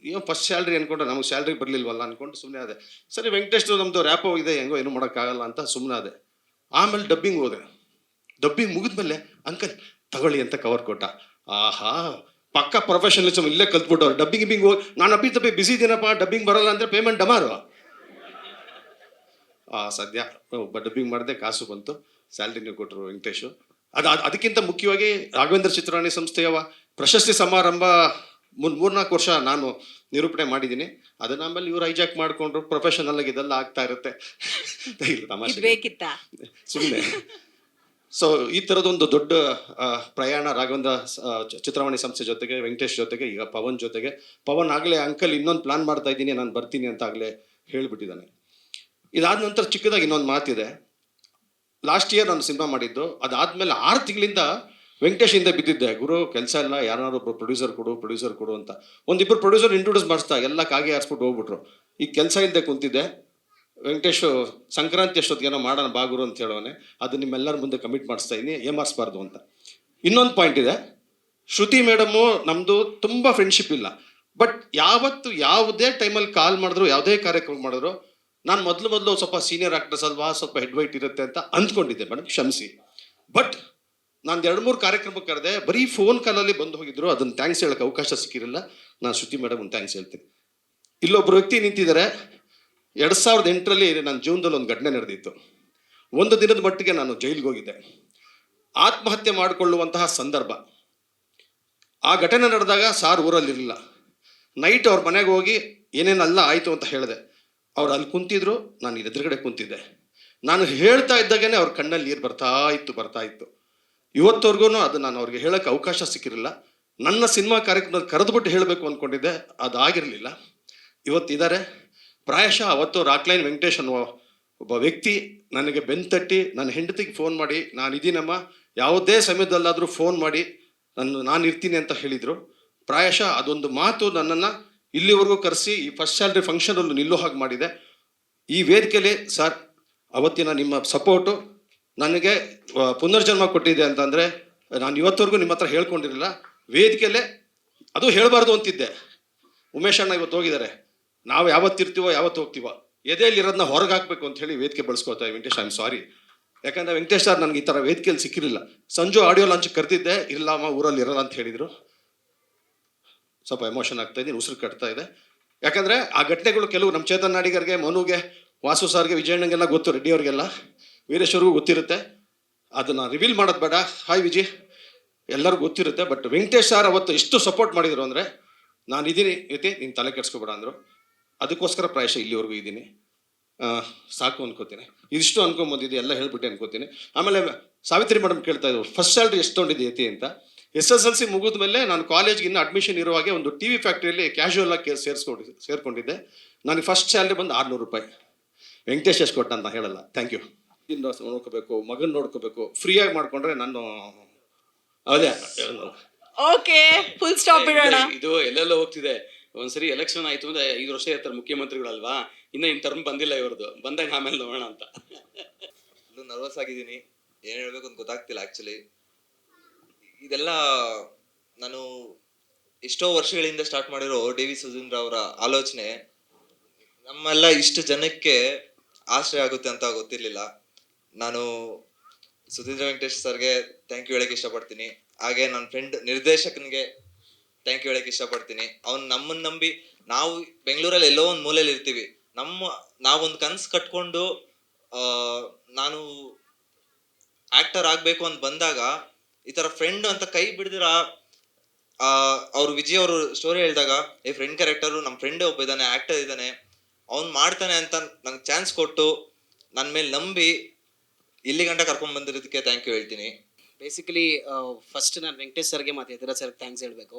ಏನೋ ಫಸ್ಟ್ ಸ್ಯಾಲ್ರಿ ಅಂದ್ಕೊಂಡ್ರೆ ನಮಗೆ ಸ್ಯಾಲ್ರಿ ಬರಲಿಲ್ವಲ್ಲ ಅಂದ್ಕೊಂಡು ಸುಮ್ಮನೆ ಅದೇ. ಸರಿ ವೆಂಕಟೇಶ್ ನಮ್ಮದು ರ್ಯಾಪೋ ಇದೆ, ಹೆಂಗೋ ಏನೂ ಮಾಡೋಕ್ಕಾಗಲ್ಲ ಅಂತ ಸುಮ್ಮನೆ ಅದೇ. ಆಮೇಲೆ ಡಬ್ಬಿಂಗ್ ಹೋದೆ. ಡಬ್ಬಿಂಗ್ ಮುಗಿದ್ಮೇಲೆ ಅಂಕಲ್ ತಗೊಳ್ಳಿ ಅಂತ ಕವರ್ ಕೊಟ್ಟ. ಆಹಾ, ಪಕ್ಕ ಪ್ರೊಫೆಷನಲಿಸಮ್ ಇಲ್ಲೇ ಕಲ್ತ್ಬಿಟ್ಟವ್ರು. ಡಬ್ಬಿಂಗ್ ಹೋಗಿ ನಾನು ಅಪ್ಪಿ ಬಿಸಿ ಇದೀನಪ್ಪ, ಡಬ್ಬಿಂಗ್ ಬರಲ್ಲ ಅಂದರೆ ಪೇಮೆಂಟ್ ಡಮಾರು. ಸದ್ಯ ಒಬ್ಬ ಡಬ್ಬಿಂಗ್ ಮಾಡಿದೆ, ಕಾಸು ಬಂತು, ಸ್ಯಾಲ್ರಿನೂ ಕೊಟ್ಟರು ವೆಂಕಟೇಶು. ಅದಕ್ಕಿಂತ ಮುಖ್ಯವಾಗಿ ರಾಘವೇಂದ್ರ ಚಿತ್ರವಾಣಿ ಸಂಸ್ಥೆಯ ಪ್ರಶಸ್ತಿ ಸಮಾರಂಭ 3-4 ವರ್ಷ ನಾನು ನಿರೂಪಣೆ ಮಾಡಿದ್ದೀನಿ. ಅದನ್ನ ಆಮೇಲೆ ಇವ್ರು ಹೈಜಾಕ್ ಮಾಡಿಕೊಂಡ್ರು. ಪ್ರೊಫೆಷನಲ್ ಆಗಿ ಇದೆಲ್ಲ ಆಗ್ತಾ ಇರುತ್ತೆ. ಇಲ್ಲ, ಇದು ತಮಾಷೆ ಬೇಕಿತ್ತಾ? ಸುಮ್ಮನೆ. ಸೊ ಈ ಥರದೊಂದು ದೊಡ್ಡ ಪ್ರಯಾಣ ರಾಘವೇಂದ್ರ ಚಿತ್ರವಾಣಿ ಸಂಸ್ಥೆ ಜೊತೆಗೆ, ವೆಂಕಟೇಶ್ ಜೊತೆಗೆ, ಈಗ ಪವನ್ ಜೊತೆಗೆ. ಪವನ್ ಆಗಲೇ ಅಂಕಲ್ ಇನ್ನೊಂದು ಪ್ಲಾನ್ ಮಾಡ್ತಾ ಇದ್ದೀನಿ, ನಾನು ಬರ್ತೀನಿ ಅಂತ ಆಗಲೇ ಹೇಳಿಬಿಟ್ಟಿದ್ದಾನೆ. ಇದಾದ ನಂತರ ಚಿಕ್ಕದಾಗಿ ಇನ್ನೊಂದು ಮಾತಿದೆ. ಲಾಸ್ಟ್ ಇಯರ್ ನಾನು ಸಿನಿಮಾ ಮಾಡಿದ್ದು, ಅದಾದಮೇಲೆ 6 ತಿಂಗಳಿಂದ ವೆಂಕಟೇಶ್ ಹಿಂದೆ ಬಿದ್ದಿದ್ದೆ. ಗುರು ಕೆಲಸ ಇಲ್ಲ, ಯಾರು ಒಬ್ಬರು ಪ್ರೊಡ್ಯೂಸರ್ ಕೊಡು ಅಂತ. ಒಂದಿಬ್ಬರು ಪ್ರೊಡ್ಯೂಸರ್ ಇಂಟ್ರೊಡ್ಯೂಸ್ ಮಾಡಿಸ್ತಾ ಎಲ್ಲ ಕಾಗೆ ಆರಿಸ್ಬಿಟ್ಟು ಹೋಗ್ಬಿಟ್ರು. ಈಗ ಕೆಲಸ ಇಲ್ಲದೆ ಕುಂತಿದ್ದೆ. ವೆಂಕಟೇಶು ಸಂಕ್ರಾಂತಿ ಅಷ್ಟೊತ್ತಿಗೇನೋ ಮಾಡೋಣ ಬಾಗುರು ಅಂತ ಹೇಳೋನೆ. ಅದು ನಿಮ್ಮೆಲ್ಲರ ಮುಂದೆ ಕಮಿಟ್ ಮಾಡಿಸ್ತಾ ಇದ್ದೀನಿ, ಏಮಾರಿಸ್ಬಾರ್ದು ಅಂತ. ಇನ್ನೊಂದು ಪಾಯಿಂಟ್ ಇದೆ, ಶ್ರುತಿ ಮೇಡಮು ನಮ್ಮದು ತುಂಬ ಫ್ರೆಂಡ್ಶಿಪ್ ಇಲ್ಲ. ಬಟ್ ಯಾವತ್ತು ಯಾವುದೇ ಟೈಮಲ್ಲಿ ಕಾಲ್ ಮಾಡಿದ್ರು, ಯಾವುದೇ ಕಾರ್ಯಕ್ರಮ ಮಾಡಿದ್ರು, ನಾನು ಮೊದಲು ಸ್ವಲ್ಪ ಸೀನಿಯರ್ ಆಕ್ಟರ್ಸ್ ಅಲ್ವಾ, ಸ್ವಲ್ಪ ಹೆಡ್ ವೈಟ್ ಇರುತ್ತೆ ಅಂತ ಅಂದ್ಕೊಂಡಿದ್ದೆ ಮೇಡಮ್, ಕ್ಷಮಿಸಿ. ಬಟ್ ನಾನು 2-3 ಕಾರ್ಯಕ್ರಮಕ್ಕೆ ಕರೆದೆ, ಬರೀ ಫೋನ್ ಕಾಲಲ್ಲಿ ಬಂದು ಹೋಗಿದ್ರು. ಅದನ್ನು ಥ್ಯಾಂಕ್ಸ್ ಹೇಳೋಕ್ಕೆ ಅವಕಾಶ ಸಿಕ್ಕಿರಲಿಲ್ಲ. ನಾನು ಶ್ರುತಿ ಮೇಡಮ್ ಒಂದು ಥ್ಯಾಂಕ್ಸ್ ಹೇಳ್ತೀನಿ. ಇಲ್ಲೊಬ್ಬರು ವ್ಯಕ್ತಿ ನಿಂತಿದ್ದಾರೆ. 2008ರಲ್ಲಿ ನನ್ನ ಜೀವನದಲ್ಲಿ ಒಂದು ಘಟನೆ ನಡೆದಿತ್ತು. ಒಂದು ದಿನದ ಮಟ್ಟಿಗೆ ನಾನು ಜೈಲಿಗೆ ಹೋಗಿದ್ದೆ. ಆತ್ಮಹತ್ಯೆ ಮಾಡಿಕೊಳ್ಳುವಂತಹ ಸಂದರ್ಭ. ಆ ಘಟನೆ ನಡೆದಾಗ ಸಾರ್ ಊರಲ್ಲಿರಲಿಲ್ಲ. ನೈಟ್ ಅವ್ರ ಮನೆಗೆ ಹೋಗಿ ಏನೇನೆಲ್ಲ ಆಯಿತು ಅಂತ ಹೇಳಿದೆ. ಅವ್ರು ಅಲ್ಲಿ ಕುಂತಿದ್ರು, ನಾನು ಇಲ್ಲಿ ಎದುರುಗಡೆ ಕುಂತಿದ್ದೆ. ನಾನು ಹೇಳ್ತಾ ಇದ್ದಾಗೇ ಅವ್ರ ಕಣ್ಣಲ್ಲಿ ನೀರು ಬರ್ತಾ ಇತ್ತು. ಇವತ್ತವರೆಗೂ ಅದು ನಾನು ಅವ್ರಿಗೆ ಹೇಳೋಕ್ಕೆ ಅವಕಾಶ ಸಿಕ್ಕಿರಲಿಲ್ಲ. ನನ್ನ ಸಿನಿಮಾ ಕಾರ್ಯಕ್ರಮದಲ್ಲಿ ಕರೆದುಬಿಟ್ಟು ಹೇಳಬೇಕು ಅಂದ್ಕೊಂಡಿದ್ದೆ, ಅದಾಗಿರಲಿಲ್ಲ. ಇವತ್ತಿದ್ದಾರೆ. ಪ್ರಾಯಶಃ ಅವತ್ತು ರಾಕ್ಲೈನ್ ವೆಂಕಟೇಶ್ ಅನ್ನುವ ಒಬ್ಬ ವ್ಯಕ್ತಿ ನನಗೆ ಬೆನ್ತಟ್ಟಿ ನನ್ನ ಹೆಂಡತಿಗೆ ಫೋನ್ ಮಾಡಿ, ನಾನು ಇದೀನಮ್ಮ, ಯಾವುದೇ ಸಮಯದಲ್ಲಾದರೂ ಫೋನ್ ಮಾಡಿ ನಾನು ಇರ್ತೀನಿ ಅಂತ ಹೇಳಿದರು. ಪ್ರಾಯಶಃ ಅದೊಂದು ಮಾತು ನನ್ನನ್ನು ಇಲ್ಲಿವರೆಗೂ ಕರೆಸಿ ಈ ಫಸ್ಟ್ ಸ್ಯಾಲ್ರಿ ಫಂಕ್ಷನಲ್ಲಿ ನಿಲ್ಲೋ ಹಾಗೆ ಮಾಡಿದೆ. ಈ ವೇದಿಕೆಯಲ್ಲಿ ಸರ್, ಅವತ್ತಿನ ನಿಮ್ಮ ಸಪೋರ್ಟು ನನಗೆ ಪುನರ್ಜನ್ಮ ಕೊಟ್ಟಿದೆ ಅಂತಂದರೆ ನಾನು ಇವತ್ತವರೆಗೂ ನಿಮ್ಮ ಹತ್ರ ಹೇಳ್ಕೊಂಡಿರಲಿಲ್ಲ. ವೇದಿಕೆಯಲ್ಲೇ ಅದು ಹೇಳಬಾರ್ದು ಅಂತಿದ್ದೆ. ಉಮೇಶ್ ಅಣ್ಣ ಇವತ್ತು ಹೋಗಿದ್ದಾರೆ. ನಾವು ಯಾವತ್ತಿರ್ತೀವೋ ಯಾವತ್ತು ಹೋಗ್ತೀವೋ, ಎದೆಯಲ್ಲಿ ಇರೋದನ್ನ ಹೊರಗೆ ಹಾಕಬೇಕು ಅಂತ ಹೇಳಿ ವೇದಿಕೆ ಬಳಸ್ಕೊಳ್ತಾ ವೆಂಕಟೇಶ್, ಐ ಆಮ್ ಸಾರಿ. ಯಾಕಂದರೆ ವೆಂಕಟೇಶ್ ಸರ್ ನನಗೆ ಈ ಥರ ವೇದಿಕೆಯಲ್ಲಿ ಸಿಕ್ಕಿರಲಿಲ್ಲ. ಸಂಜು ಆಡಿಯೋ ಲಾಂಚ್ ಕರೆದಿದ್ದೆ, ಇಲ್ಲಮ್ಮ ಊರಲ್ಲಿ ಇರಲ್ಲ ಅಂತ ಹೇಳಿದರು. ಸ್ವಲ್ಪ ಎಮೋಷನ್ ಆಗ್ತಾ ಇದ್ದೀನಿ, ಉಸಿರು ಕಟ್ತಾ ಇದೆ. ಯಾಕಂದರೆ ಆ ಘಟನೆಗಳು ಕೆಲವು ನಮ್ಮ ಚೇತನ್ ನಾಡಿಗರಿಗೆ, ಮನುಗೆ, ವಾಸು ಸಾರ್ಗೆ, ವಿಜಯಣ್ಣಗೆಲ್ಲ ಗೊತ್ತು, ರೆಡ್ಡಿ ಅವ್ರಿಗೆಲ್ಲ, ವೀರೇಶ್ವರ್ಗೂ ಗೊತ್ತಿರುತ್ತೆ. ಅದನ್ನು ರಿವೀಲ್ ಮಾಡೋದು ಬೇಡ. ಹಾಯ್ ವಿಜಯ್, ಎಲ್ಲರಿಗೂ ಗೊತ್ತಿರುತ್ತೆ. ಬಟ್ ವೆಂಕಟೇಶ್ ಸರ್ ಅವತ್ತು ಎಷ್ಟು ಸಪೋರ್ಟ್ ಮಾಡಿದರು ಅಂದರೆ, ನಾನು ಇದ್ದೀನಿ ಯುತಿ, ನೀನು ತಲೆ ಕೆಡಿಸ್ಕೊಬೇಡ ಅಂದರು. ಅದಕ್ಕೋಸ್ಕರ ಪ್ರಾಯಶಃ ಇಲ್ಲಿವರೆಗೂ ಇದ್ದೀನಿ. ಸಾಕು ಅನ್ಕೋತೀನಿ. ಇದಿಷ್ಟು ಅನ್ಕೊಂಬಂದಿದ್ದೆ, ಎಲ್ಲ ಹೇಳ್ಬಿಟ್ಟೆ ಅನ್ಕೋತೀನಿ. ಆಮೇಲೆ ಸಾವಿತ್ರಿ ಮೇಡಮ್ ಕೇಳ್ತಾ ಇದ್ರು, ಫಸ್ಟ್ ಸ್ಯಾಲ್ರಿ ಎಷ್ಟು ತೊಗೊಂಡಿದ್ದೆ ಯತಿ ಅಂತ. SSLC ಮುಗಿದ ಮೇಲೆ ನಾನು ಕಾಲೇಜ್ಗೆ ಇನ್ನೂ ಅಡ್ಮಿಷನ್ ಇರುವಾಗೆ ಒಂದು TV ಫ್ಯಾಕ್ಟ್ರಿಯಲ್ಲಿ ಕ್ಯಾಶುವಲ್ ಆಗಿ ಸೇರ್ಕೊಂಡಿದ್ದೆ. ನನಗೆ ಫಸ್ಟ್ ಸ್ಯಾಲ್ರಿ ಬಂದು 600 ರೂಪಾಯಿ. ವೆಂಕಟೇಶ್ ಎಷ್ಟು ಕೊಟ್ಟ ಅಂತ ಹೇಳಲ್ಲ. Thank you. ನೋಡ್ಕೋಬೇಕು, ಮಗನ ನೋಡ್ಕೋಬೇಕು, ಫ್ರೀಯಾಗಿ ಮಾಡ್ಕೊಂಡ್ರೆ ನಾನು ಅದೇ. ಓಕೆ, ಫುಲ್ ಸ್ಟಾಪ್ ಇಡೋಣ. ಇದು ಎಲ್ಲೆಲ್ಲ ಹೋಗ್ತಿದೆ. ಒಂದ್ಸರಿ ಎಲೆಕ್ಷನ್ ಆಯ್ತು ಅಂದ್ರೆ 5 ವರ್ಷ ಇರ್ತಾರೆ ಮುಖ್ಯಮಂತ್ರಿಗಳಲ್ವಾ, ಇನ್ನು ಇನ್ ಟರ್ಮ್ ಬಂದಿಲ್ಲ ಇವ್ರದ್ದು, ಬಂದಾಗ ಆಮೇಲೆ ನೋಡೋಣ ಅಂತ. ನರ್ವಸ್ ಆಗಿದ್ದೀನಿ, ಏನ್ ಹೇಳ್ಬೇಕು ಅಂತ ಗೊತ್ತಾಗ್ತಿಲ್ಲ ಆಕ್ಚುಲಿ. ಇದೆಲ್ಲ ನಾನು ಎಷ್ಟೋ ವರ್ಷಗಳಿಂದ ಸ್ಟಾರ್ಟ್ ಮಾಡಿರೋ ಡಿ.ವಿ. ಸುಧೀಂದ್ರ ಅವರ ಆಲೋಚನೆ ನಮ್ಮೆಲ್ಲ ಇಷ್ಟು ಜನಕ್ಕೆ ಆಶ್ರಯ ಆಗುತ್ತೆ ಅಂತ ಗೊತ್ತಿರ್ಲಿಲ್ಲ. ನಾನು ಸುಧೀಂದ್ರ ವೆಂಕಟೇಶ್ ಸರ್ಗೆ ಥ್ಯಾಂಕ್ ಯು ಹೇಳಕ್ಕೆ ಇಷ್ಟಪಡ್ತೀನಿ. ಹಾಗೆ ನನ್ನ ಫ್ರೆಂಡ್ ನಿರ್ದೇಶಕನಿಗೆ ಥ್ಯಾಂಕ್ ಯು ಹೇಳಕ್ಕೆ ಇಷ್ಟಪಡ್ತೀನಿ. ಅವ್ನು ನಮ್ಮನ್ನು ನಂಬಿ, ನಾವು ಬೆಂಗಳೂರಲ್ಲಿ ಎಲ್ಲೋ ಒಂದು ಮೂಲೆಯಲ್ಲಿ ಇರ್ತೀವಿ, ನಾವೊಂದು ಕನಸು ಕಟ್ಕೊಂಡು ನಾನು ಆಕ್ಟರ್ ಆಗಬೇಕು ಅಂತ ಬಂದಾಗ ಈ ಥರ ಫ್ರೆಂಡ್ ಅಂತ ಕೈ ಬಿಡ್ದಿರ ಅವ್ರು ವಿಜಯ್ ಅವರು ಸ್ಟೋರಿ ಹೇಳಿದಾಗ, ಈ ಫ್ರೆಂಡ್ ಕ್ಯಾರೆಕ್ಟರು ನಮ್ಮ ಫ್ರೆಂಡೇ ಒಬ್ಬ ಇದ್ದಾನೆ, ಆಕ್ಟರ್ ಇದ್ದಾನೆ, ಅವ್ನು ಮಾಡ್ತಾನೆ ಅಂತ ನಂಗೆ ಚಾನ್ಸ್ ಕೊಟ್ಟು ನನ್ನ ಮೇಲೆ ನಂಬಿ ಇಲ್ಲಿ ಗಂಟ ಕರ್ಕೊಂಡ್ ಬಂದಿರೋದಕ್ಕೆ ಥ್ಯಾಂಕ್ ಯು ಹೇಳ್ತೀನಿ. ಬೇಸಿಕಲಿ ಫಸ್ಟ್ ನಾನು ವೆಂಕಟೇಶ್ ಸರ್ಗೆ ಮತ್ತು ಯತಿರಾಜ್ ಸರ್ಗೆ ಥ್ಯಾಂಕ್ಸ್ ಹೇಳಬೇಕು.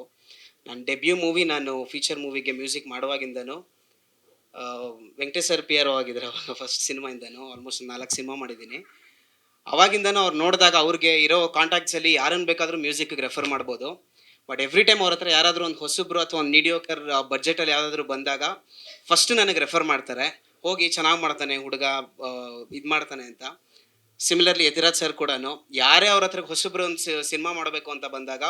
ನನ್ನ ಡೆಬ್ಯೂ ಮೂವಿ, ನಾನು ಫೀಚರ್ ಮೂವಿಗೆ ಮ್ಯೂಸಿಕ್ ಮಾಡುವಾಗಿಂದನೂ ವೆಂಕಟೇಶ್ ಸರ್ PRO ಆಗಿದ್ದಾರೆ. ಅವಾಗ ಫಸ್ಟ್ ಸಿನಿಮಾಯಿಂದನೂ ಆಲ್ಮೋಸ್ಟ್ 4 ಸಿನಿಮಾ ಮಾಡಿದ್ದೀನಿ. ಅವಾಗಿಂದನೂ ಅವ್ರು ನೋಡಿದಾಗ ಅವ್ರಿಗೆ ಇರೋ ಕಾಂಟ್ಯಾಕ್ಟ್ಸಲ್ಲಿ ಯಾರನ್ನು ಬೇಕಾದರೂ ಮ್ಯೂಸಿಕ್ಗೆ ರೆಫರ್ ಮಾಡ್ಬೋದು. ಬಟ್ ಎವ್ರಿ ಟೈಮ್ ಅವ್ರ ಹತ್ರ ಯಾರಾದರೂ ಒಂದು ಹೊಸಬ್ರು ಅಥವಾ ಒಂದು ಮೀಡಿಯೋಕರ್ ಬಡ್ಜೆಟಲ್ಲಿ ಯಾವುದಾದ್ರೂ ಬಂದಾಗ ಫಸ್ಟ್ ನನಗೆ ರೆಫರ್ ಮಾಡ್ತಾರೆ, ಹೋಗಿ ಚೆನ್ನಾಗಿ ಮಾಡ್ತಾನೆ ಹುಡುಗ, ಇದು ಮಾಡ್ತಾನೆ ಅಂತ. ಸಿಮಿಲರ್ಲಿ ಯತಿರಾಜ್ ಸರ್ ಕೂಡ ಯಾರೇ ಅವ್ರ ಹತ್ರ ಹೊಸಬ್ರು ಒಂದು ಸಿನಿಮಾ ಮಾಡಬೇಕು ಅಂತ ಬಂದಾಗ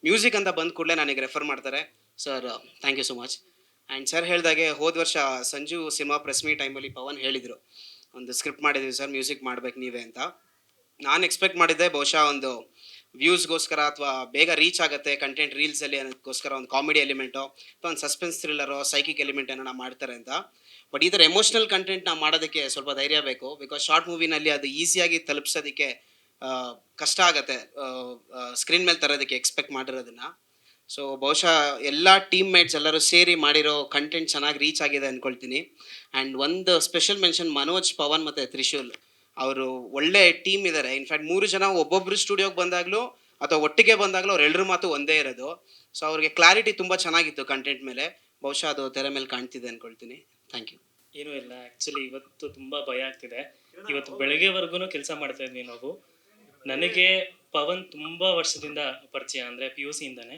ಮ್ಯೂಸಿಕ್ ಅಂತ ಬಂದ ಕೂಡಲೇ ನನಗೆ ರೆಫರ್ ಮಾಡ್ತಾರೆ. Sir thank you so much. And sir ಹೇಳಿದಾಗೆ ಹೋದ ವರ್ಷ ಸಂಜು ಸಿನಿಮಾ ಪ್ರೆಸ್ ಮೀಟ್ ಟೈಮಲ್ಲಿ ಪವನ್ ಹೇಳಿದರು, ಒಂದು ಸ್ಕ್ರಿಪ್ಟ್ ಮಾಡಿದ್ದೀವಿ ಸರ್, ಮ್ಯೂಸಿಕ್ ಮಾಡ್ಬೇಕು ನೀವೇ ಅಂತ. ನಾನು ಎಕ್ಸ್ಪೆಕ್ಟ್ ಮಾಡಿದ್ದೆ ಬಹುಶಃ ಒಂದು ವ್ಯೂಸ್ಗೋಸ್ಕರ ಅಥವಾ ಬೇಗ ರೀಚ್ ಆಗುತ್ತೆ ಕಂಟೆಂಟ್ ರೀಲ್ಸಲ್ಲಿ ಅನ್ನೋದಕ್ಕೋಸ್ಕರ ಒಂದು ಕಾಮಿಡಿ ಎಲಿಮೆಂಟು ಅಥವಾ ಒಂದು ಸಸ್ಪೆನ್ಸ್ ಥ್ರಿಲ್ಲರೋ ಸೈಕಿಕ್ ಎಲಿಮೆಂಟ್ ಏನೋ ಮಾಡ್ತಾರೆ ಅಂತ. ಬಟ್ ಈ ಥರ ಎಮೋಷ್ನಲ್ ಕಂಟೆಂಟ್ನ ಮಾಡೋದಕ್ಕೆ ಸ್ವಲ್ಪ ಧೈರ್ಯ ಬೇಕು. ಬಿಕಾಸ್ ಶಾರ್ಟ್ ಮೂವಿನಲ್ಲಿ ಅದು ಈಸಿಯಾಗಿ ತಲುಪಿಸೋದಕ್ಕೆ ಕಷ್ಟ ಆಗುತ್ತೆ ಸ್ಕ್ರೀನ್ ಮೇಲೆ ತರೋದಕ್ಕೆ ಎಕ್ಸ್ಪೆಕ್ಟ್ ಮಾಡಿರೋದನ್ನು. ಸೊ ಬಹುಶಃ ಎಲ್ಲ ಟೀಮ್ ಮೇಟ್ಸ್ ಎಲ್ಲರೂ ಸೇರಿ ಮಾಡಿರೋ ಕಂಟೆಂಟ್ ಚೆನ್ನಾಗಿ ರೀಚ್ ಆಗಿದೆ ಅಂದ್ಕೊಳ್ತೀನಿ. ಆ್ಯಂಡ್ ಒಂದು ಸ್ಪೆಷಲ್ ಮೆನ್ಷನ್ ಮನೋಜ್, ಪವನ್ ಮತ್ತು ತ್ರಿಶೂಲ್, ಅವರು ಒಳ್ಳೆ ಟೀಮ್ ಇದ್ದಾರೆ. ಇನ್ಫ್ಯಾಕ್ಟ್ 3 ಜನ ಒಬ್ಬೊಬ್ಬರು ಸ್ಟುಡಿಯೋಗೆ ಬಂದಾಗಲೂ ಅಥವಾ ಒಟ್ಟಿಗೆ ಬಂದಾಗಲೂ ಅವ್ರು ಎಲ್ಲರ ಮಾತು ಒಂದೇ ಇರೋದು. ಸೊ ಅವ್ರಿಗೆ ಕ್ಲಾರಿಟಿ ತುಂಬ ಚೆನ್ನಾಗಿತ್ತು ಕಂಟೆಂಟ್ ಮೇಲೆ. ಬಹುಶಃ ಅದು ತೆರೆ ಮೇಲೆ ಕಾಣ್ತಿದೆ ಅಂದ್ಕೊಳ್ತೀನಿ. Thank you. ಏನೂ ಇಲ್ಲ, ಆ್ಯಕ್ಚುಲಿ ಇವತ್ತು ತುಂಬ ಭಯ ಆಗ್ತಿದೆ. ಇವತ್ತು ಬೆಳಗ್ಗೆವರೆಗೂ ಕೆಲಸ ಮಾಡ್ತಾ ಇದ್ವಿ ನಾವು. ನನಗೆ ಪವನ್ ತುಂಬ ವರ್ಷದಿಂದ ಪರಿಚಯ, ಅಂದರೆ PUC ಇಂದಾನೆ.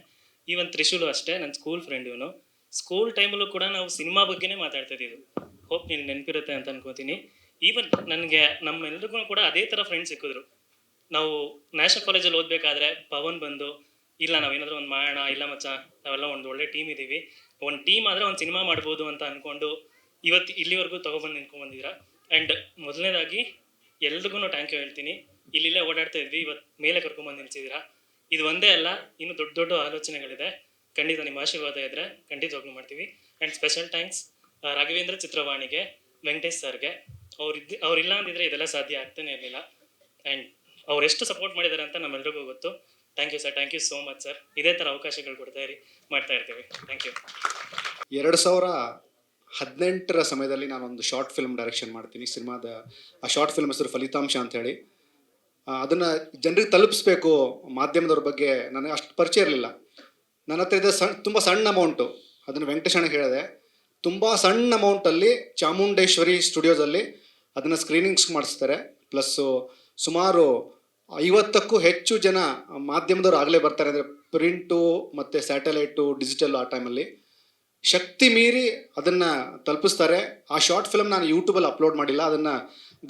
ಈವನ್ ತ್ರಿಶೂಲು ಅಷ್ಟೇ, ನನ್ನ ಸ್ಕೂಲ್ ಫ್ರೆಂಡ್ ಇವನು. ಸ್ಕೂಲ್ ಟೈಮಲ್ಲೂ ಕೂಡ ನಾವು ಸಿನಿಮಾ ಬಗ್ಗೆನೇ ಮಾತಾಡ್ತಾ ಇದ್ದೀವಿ. ಹೋಪ್ ನೀನು ನೆನಪಿರುತ್ತೆ ಅಂತ ಅನ್ಕೋತೀನಿ. ಈವನ್ ನನಗೆ ನಮ್ಮೆಲ್ರಿಗೂ ಕೂಡ ಅದೇ ಥರ ಫ್ರೆಂಡ್ಸ್ ಸಿಕ್ಕಿದ್ರು. ನಾವು ನ್ಯಾಷನಲ್ ಕಾಲೇಜಲ್ಲಿ ಓದಬೇಕಾದ್ರೆ ಪವನ್ ಬಂದು, ಇಲ್ಲ ನಾವೇನಾದರೂ ಒಂದು ಮಾಡೋಣ, ಇಲ್ಲ ಮಚ್ಚ ನಾವೆಲ್ಲ ಒಂದು ಒಳ್ಳೆ ಟೀಮ್ ಇದ್ದೀವಿ, ಒಂದು ಟೀಮ್ ಆದರೆ ಒಂದು ಸಿನಿಮಾ ಮಾಡ್ಬೋದು ಅಂತ ಅಂದ್ಕೊಂಡು ಇವತ್ತು ಇಲ್ಲಿವರೆಗೂ ತೊಗೊಬಂದು ನಿಂತ್ಕೊಂಡ್ಬಂದಿದ್ದೀರಾ. ಆ್ಯಂಡ್ ಮೊದಲನೇದಾಗಿ ಎಲ್ರಿಗೂ ಥ್ಯಾಂಕ್ ಯು ಹೇಳ್ತೀನಿ. ಇಲ್ಲಿಲ್ಲೇ ಓಡಾಡ್ತಾ ಇದ್ವಿ, ಇವತ್ತು ಮೇಲೆ ಕರ್ಕೊಂಬಂದು ನಿಲ್ಸಿದ್ದೀರಾ. ಇದು ಒಂದೇ ಅಲ್ಲ, ಇನ್ನೂ ದೊಡ್ಡ ದೊಡ್ಡ ಆಲೋಚನೆಗಳಿದೆ. ಖಂಡಿತ ನಿಮ್ಮ ಆಶೀರ್ವಾದ ಇದ್ದರೆ ಖಂಡಿತವಾಗ್ಲೂ ಮಾಡ್ತೀವಿ. ಆ್ಯಂಡ್ ಸ್ಪೆಷಲ್ ಥ್ಯಾಂಕ್ಸ್ ರಾಘವೇಂದ್ರ ಚಿತ್ರವಾಣಿಗೆ, ವೆಂಕಟೇಶ್ ಸರ್ಗೆ. ಅವ್ರಿಲ್ಲ ಅಂದಿದ್ರೆ ಇದೆಲ್ಲ ಸಾಧ್ಯ ಆಗ್ತಾನೆ ಇರಲಿಲ್ಲ. ಆ್ಯಂಡ್ ಅವ್ರು ಎಷ್ಟು ಸಪೋರ್ಟ್ ಮಾಡಿದ್ದಾರೆ ಅಂತ ನಮ್ಮೆಲ್ರಿಗೂ ಗೊತ್ತು. Thank you sir, thank you so much sir. ಇದೇ ಥರ ಅವಕಾಶಗಳು ಮಾಡ್ತಾ ಇರ್ತೀವಿ. Thank you. 2018 ಸಮಯದಲ್ಲಿ ನಾನೊಂದು ಶಾರ್ಟ್ ಫಿಲ್ಮ್ ಡೈರೆಕ್ಷನ್ ಮಾಡ್ತೀನಿ. ಸಿನಿಮಾದ ಆ ಶಾರ್ಟ್ ಫಿಲ್ಮ್ ಹೆಸರು ಫಲಿತಾಂಶ ಅಂಥೇಳಿ. ಅದನ್ನು ಜನರಿಗೆ ತಲುಪಿಸ್ಬೇಕು, ಮಾಧ್ಯಮದವ್ರ ಬಗ್ಗೆ ನನಗೆ ಅಷ್ಟು ಪರಿಚಯ ಇರಲಿಲ್ಲ. ನನ್ನ ಹತ್ರ ಇದೆ ತುಂಬ ಸಣ್ಣ ಅಮೌಂಟು. ಅದನ್ನು ವೆಂಕಟೇಶಣ್ಣಿಗೆ ಹೇಳಿದೆ, ತುಂಬ ಸಣ್ಣ ಅಮೌಂಟಲ್ಲಿ ಚಾಮುಂಡೇಶ್ವರಿ ಸ್ಟುಡಿಯೋಸಲ್ಲಿ ಅದನ್ನು ಸ್ಕ್ರೀನಿಂಗ್ಸ್ ಮಾಡಿಸ್ತಾರೆ. ಪ್ಲಸ್ಸು ಸುಮಾರು 50ಕ್ಕೂ ಹೆಚ್ಚು ಜನ ಮಾಧ್ಯಮದವ್ರು ಆಗಲೇ ಬರ್ತಾರೆ. ಅಂದರೆ ಪ್ರಿಂಟು ಮತ್ತು ಸ್ಯಾಟಲೈಟು, ಡಿಜಿಟಲ್ಲು ಆ ಟೈಮಲ್ಲಿ ಶಕ್ತಿ ಮೀರಿ ಅದನ್ನು ತಲುಪಿಸ್ತಾರೆ. ಆ ಶಾರ್ಟ್ ಫಿಲ್ಮ್ ನಾನು ಯೂಟ್ಯೂಬಲ್ಲಿ ಅಪ್ಲೋಡ್ ಮಾಡಿಲ್ಲ, ಅದನ್ನು